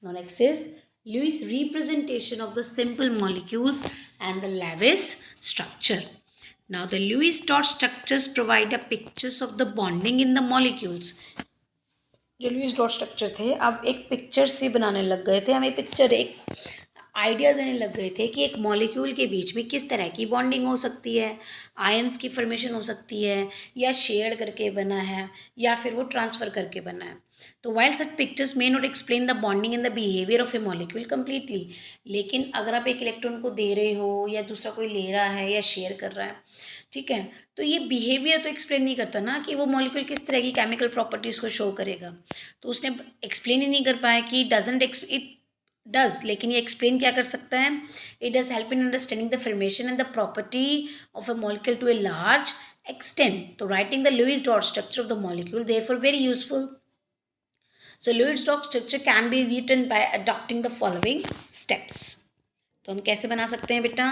Now next is Lewis representation of the simple molecules and the Lewis structure. Now the Lewis dot structures provide a pictures of the bonding in the molecules. जो लुईस डॉट स्ट्रक्चर थे अब एक पिक्चर से बनाने लग गए थे, हमें पिक्चर एक आइडिया देने लग गए थे कि एक मॉलिक्यूल के बीच में किस तरह की बॉन्डिंग हो सकती है। आयंस की फॉर्मेशन हो सकती है, या शेयर करके बना है, या फिर वो ट्रांसफ़र करके बना है। तो while such pictures may not explain the bonding in the behaviour of A molecule completely. लेकिन अगर आप एक इलेक्ट्रॉन को दे रहे हो या दूसरा कोई ले रहा है या शेयर कर रहा है, ठीक है, तो ये बिहेवियर तो एक्सप्लेन नहीं करता ना कि वो मॉलिक्यूल किस तरह की केमिकल प्रॉपर्टीज़ को शो करेगा। तो उसने एक्सप्लेन ही नहीं कर पाया कि इट डज, लेकिन ये एक्सप्लेन क्या कर सकता है? It does help in understanding the formation and the property of a molecule to a large extent. तो writing the Lewis dot structure of the molecule therefore very useful. So Lewis dot structure can be written by adopting the following steps. तो हम कैसे बना सकते हैं बेटा?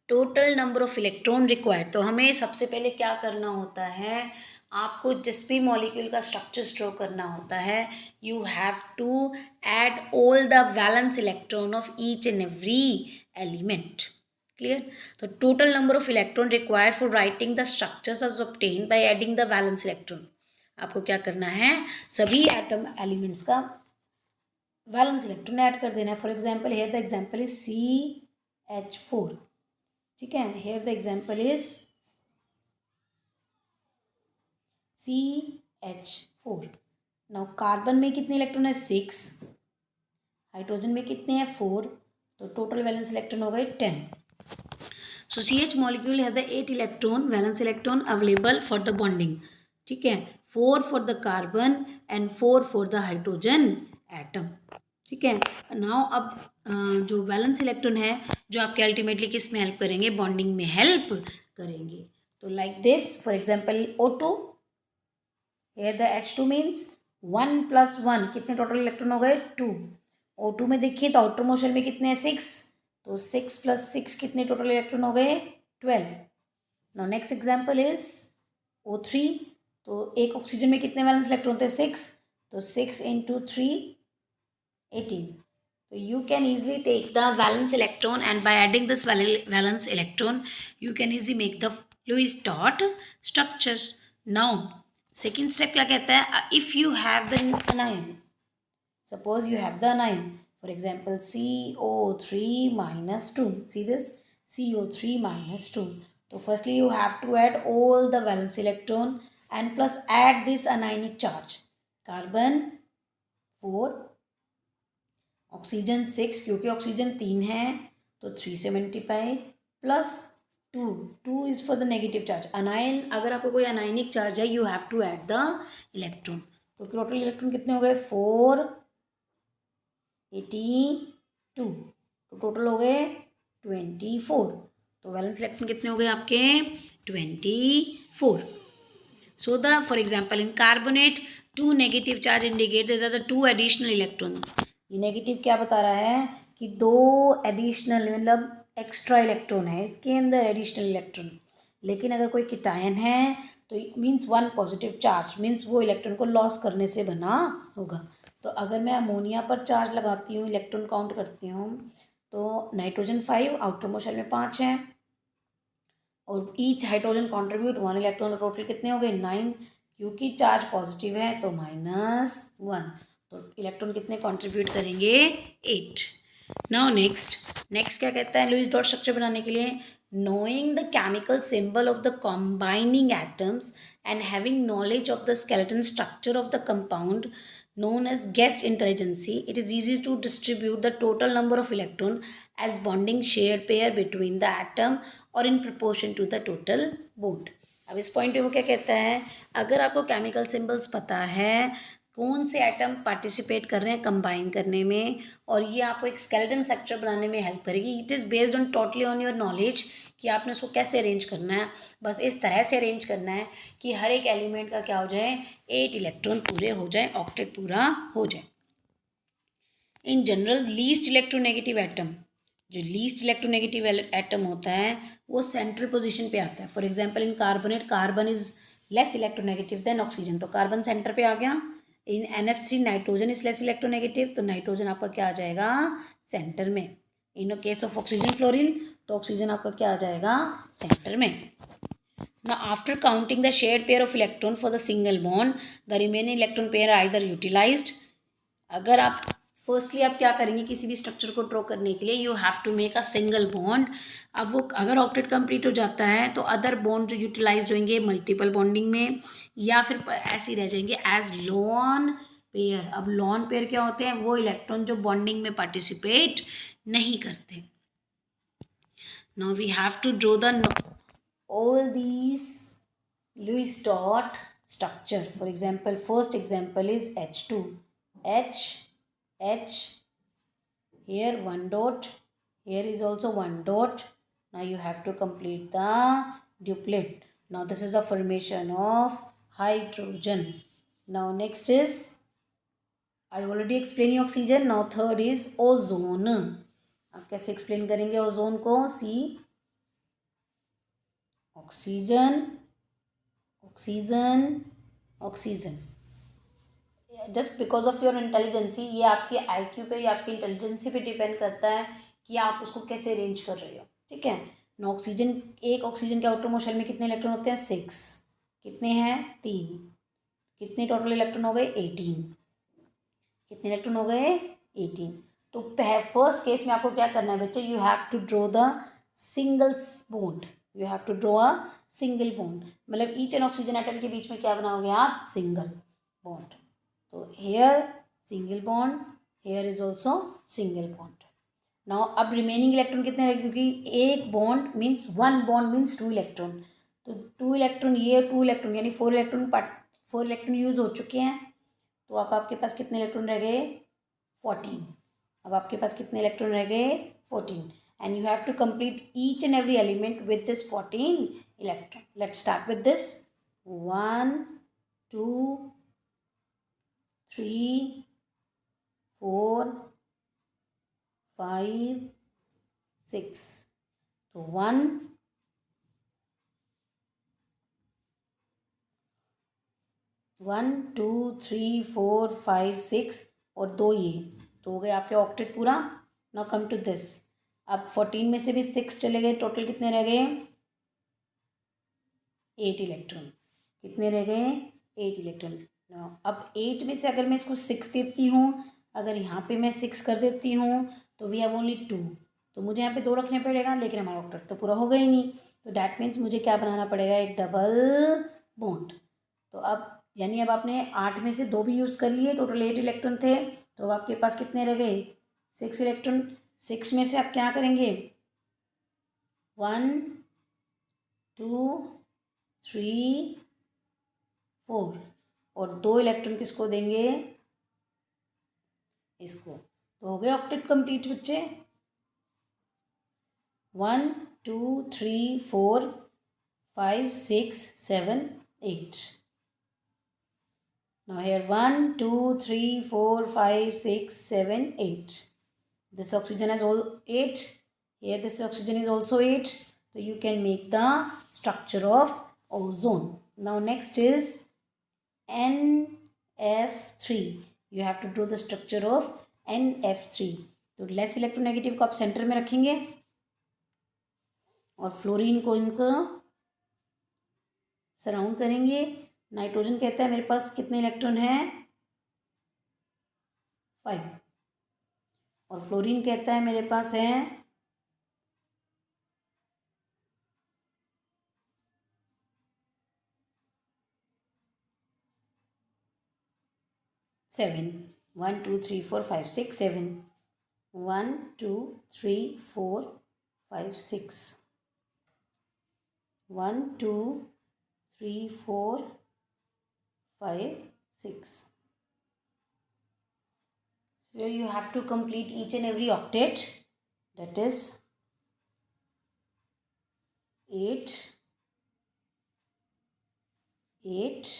Total number of electron required. तो हमें सबसे पहले क्या करना होता है? आपको जिस भी मॉलिक्यूल का स्ट्रक्चर ड्रॉ करना होता है, you have to add all the valence electron of each and every element. Clear? तो total number of electron required for writing the structures is obtained by adding the valence electron. आपको क्या करना है, सभी एटम एलिमेंट्स का वैलेंस इलेक्ट्रॉन ऐड कर देना है। For example here the example is CH4, ठीक है, here the example is CH4। Now carbon में कितने इलेक्ट्रॉन है, 6, हाइड्रोजन में कितने हैं, 4, तो टोटल वैलेंस इलेक्ट्रॉन हो गए 10। सो CH molecule have the 8 electron valence electron available for the bonding, ठीक है, 4 for the carbon and 4 for the hydrogen atom, ठीक है। नाउ अब जो वैलेंस इलेक्ट्रॉन है जो आपके अल्टीमेटली किस में हेल्प करेंगे, बॉन्डिंग में हेल्प करेंगे। तो like this, for example O2, here the H2 means 1 + 1, कितने टोटल इलेक्ट्रॉन हो गए, 2। O2 में देखिए तो आउटर मोशन में कितने हैं, 6, तो 6 + 6 कितने टोटल इलेक्ट्रॉन हो गए, 12। Now next example is O3, तो एक ऑक्सीजन में कितने वैलेंस इलेक्ट्रॉन होते हैं, 6, तो 6 × 3 18। So you can easily take the valence electron, and by adding this valence electron you can easily make the Lewis dot structures. Now second step क्या कहता है, if you have the anion, suppose you have the anion, for example CO3 - 2, see this, CO3 - 2, so firstly you have to add all the valence electron and plus add this anionic charge, carbon 4, oxygen 6, क्योंकि ऑक्सीजन 3 है तो 3 से multiply plus 2 is for the negative charge. Anion, अगर आपको कोई अनायनिक चार्ज है you have to add the electron. तो टोटल इलेक्ट्रॉन कितने हो गए, 4 82, तो टोटल हो गए 24। तो वैलेंस इलेक्ट्रॉन कितने हो गए आपके, 24। So the for example in carbonate 2 negative charge indicate the 2 additional electron. ये नेगेटिव क्या बता रहा है कि 2 एडिशनल मतलब एक्स्ट्रा इलेक्ट्रॉन है इसके अंदर, एडिशनल इलेक्ट्रॉन। लेकिन अगर कोई कीटायन है तो मीन्स 1 पॉजिटिव चार्ज, मीन्स वो इलेक्ट्रॉन को लॉस करने से बना होगा। तो अगर मैं अमोनिया पर चार्ज लगाती हूँ, इलेक्ट्रॉन काउंट करती हूँ, तो नाइट्रोजन 5, आउटर मोशन में 5 है, और each hydrogen contribute 1 electron, total कितने हो गए, 9, क्योंकि चार्ज पॉजिटिव है तो -1, तो इलेक्ट्रॉन कितने कंट्रीब्यूट करेंगे, 8। नाउ नेक्स्ट क्या कहता है लुईस डॉट स्ट्रक्चर बनाने के लिए, knowing the chemical symbol of the combining atoms and having knowledge of the skeleton structure of the compound known as guessed intelligency, it is easy to distribute the total number of electron as bonding shared pair between the atom or in proportion to the total bond। अब इस पॉइंट पे वो क्या कहता है, अगर आपको केमिकल सिंबल्स पता है कौन से एटम पार्टिसिपेट कर रहे हैं कंबाइन करने में, और ये आपको एक स्केलेटन स्ट्रक्चर बनाने में हेल्प करेगी, it is based on totally on your knowledge कि आपने उसको कैसे अरेंज करना है। बस इस तरह से अरेंज करना है कि हर एक एलिमेंट का क्या हो जाए, 8 इलेक्ट्रॉन पूरे हो जाए, ऑक्टेट पूरा हो जाए। In general least electronegative atom, जो लीस्ट इलेक्ट्रोनेगेटिव एटम होता है वो सेंट्रल पोजीशन पे आता है। For example in carbonate, carbon is less electronegative than oxygen, तो कार्बन सेंटर पे आ गया। इन NF3 nitrogen is less electronegative, तो नाइट्रोजन आपका क्या आ जाएगा, सेंटर में। इन केस ऑफ ऑक्सीजन फ्लोरीन, तो ऑक्सीजन आपका क्या आ जाएगा, सेंटर में। Now after counting the shared pair of electron for the single bond, the remaining electron pair are either utilized। अगर आप फर्स्टली आप क्या करेंगे, किसी भी स्ट्रक्चर को ड्रॉ करने के लिए you have to make a single bond. अब वो अगर ऑक्टेट कंप्लीट हो जाता है तो अदर बॉन्ड जो यूटिलाइज होंगे मल्टीपल बॉन्डिंग में, या फिर ऐसे ही रह जाएंगे एज लॉन पेयर। अब लॉन पेयर क्या होते हैं, वो इलेक्ट्रॉन जो बॉन्डिंग में पार्टिसिपेट नहीं करते। Now we have to draw the all these Lewis dot structure। For example, first example is H2, H, here 1 dot, here is also 1 dot। Now you have to complete the duplet। Now this is the formation of hydrogen। Now next is, I already explained you oxygen। Now third is ozone। आप कैसे एक्सप्लेन करेंगे ओजोन को, see oxygen oxygen oxygen. Just because of your intelligency, ये आपके IQ पे या आपकी इंटेलिजेंसी पे डिपेंड करता है कि आप उसको कैसे अरेंज कर रहे हो, ठीक है। ऑक्सीजन, एक ऑक्सीजन के आउटर मोस्ट शेल में कितने इलेक्ट्रॉन होते हैं? 6। कितने हैं? 3। कितने टोटल इलेक्ट्रॉन हो गए? 18। कितने इलेक्ट्रॉन हो गए? 18। तो फर्स्ट केस में आपको क्या करना है बच्चे? You have to draw the single bond. You have to draw a single bond, मतलब ईच एंड ऑक्सीजन एटम के बीच में क्या बनाओगे आप? Single bond. तो here single bond, here is also single bond. Now अब रिमेनिंग इलेक्ट्रॉन कितने रहेंगे? क्योंकि एक bond means, one bond means 2 electron, तो 2 इलेक्ट्रॉन, ये 2 इलेक्ट्रॉन यानी 4 इलेक्ट्रॉन, 4 इलेक्ट्रॉन यूज हो चुके हैं। तो अब आपके पास कितने इलेक्ट्रॉन रह गए? 14। अब आपके पास कितने इलेक्ट्रॉन रह गए? 14। And you have to complete each and every element with this 14 electron. Let's start with this. 1 2 3 4 5 6। तो 1 1 2 3 4 5 6 और 2 ये, तो हो गए आपके ऑक्टेट पूरा। Now come to this. अब 14 में से भी 6 चले गए, टोटल कितने रह गए? 8 इलेक्ट्रॉन। कितने रह गए? 8 इलेक्ट्रॉन। अब 8 में से अगर मैं इसको 6 देती हूँ, अगर यहाँ पे मैं 6 कर देती हूँ, तो वी हैव ओनली 2, तो मुझे यहाँ पे 2 रखने पड़ेगा, लेकिन हमारा ऑक्टेट तो पूरा होगा ही नहीं। तो डैट मीन्स मुझे क्या बनाना पड़ेगा? एक डबल बॉन्ड। तो अब यानी अब आपने 8 में से 2 भी यूज़ कर लिए, टोटल 8 इलेक्ट्रॉन थे, तो अब आपके पास कितने रह गए? 6 इलेक्ट्रॉन। 6 में से आप क्या करेंगे? 1 2 3 4 और 2 इलेक्ट्रॉन किसको देंगे? इसको। तो हो गए ऑक्टेट कंप्लीट बच्चे। 1 2 3 4 5 6 7 8। Now here 1 2 3 4 5 6 7 8. This oxygen has all 8. Here this oxygen is also 8. So you can make the structure of ozone. Now next is NF3. You have to draw the structure of NF3. तो लेस इलेक्ट्रोनेगेटिव को आप सेंटर में रखेंगे और फ्लोरीन को इनको सराउंड करेंगे। नाइट्रोजन कहता है मेरे पास कितने इलेक्ट्रॉन हैं? 5। और फ्लोरीन कहता है मेरे पास है 7। 1 2 3 4 5 6 7। 1 2 3 4 5 6। 1 2 3 4 5 6। So you have to complete each and every octet. That is 8 8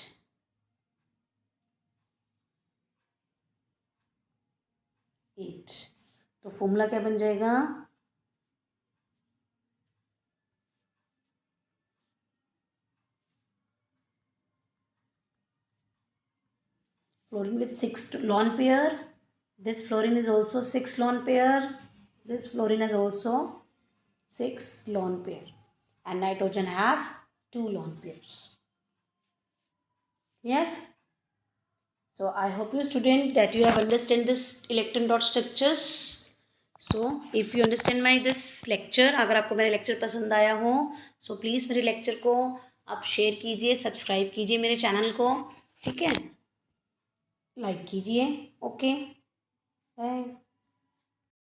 8। तो फॉर्मूला क्या बन जाएगा? Fluorine with 6 lone pair. This fluorine is also 6 lone pair. This fluorine has also 6 lone pair. And nitrogen have 2 lone pairs. Yeah. So I hope you student that you have understand this electron dot structures. So if you understand my this lecture, अगर आपको मेरा लेक्चर पसंद आया हो, so प्लीज़ मेरे लेक्चर को आप शेयर कीजिए, सब्सक्राइब कीजिए मेरे चैनल को, ठीक है, लाइक कीजिए। Okay, bye.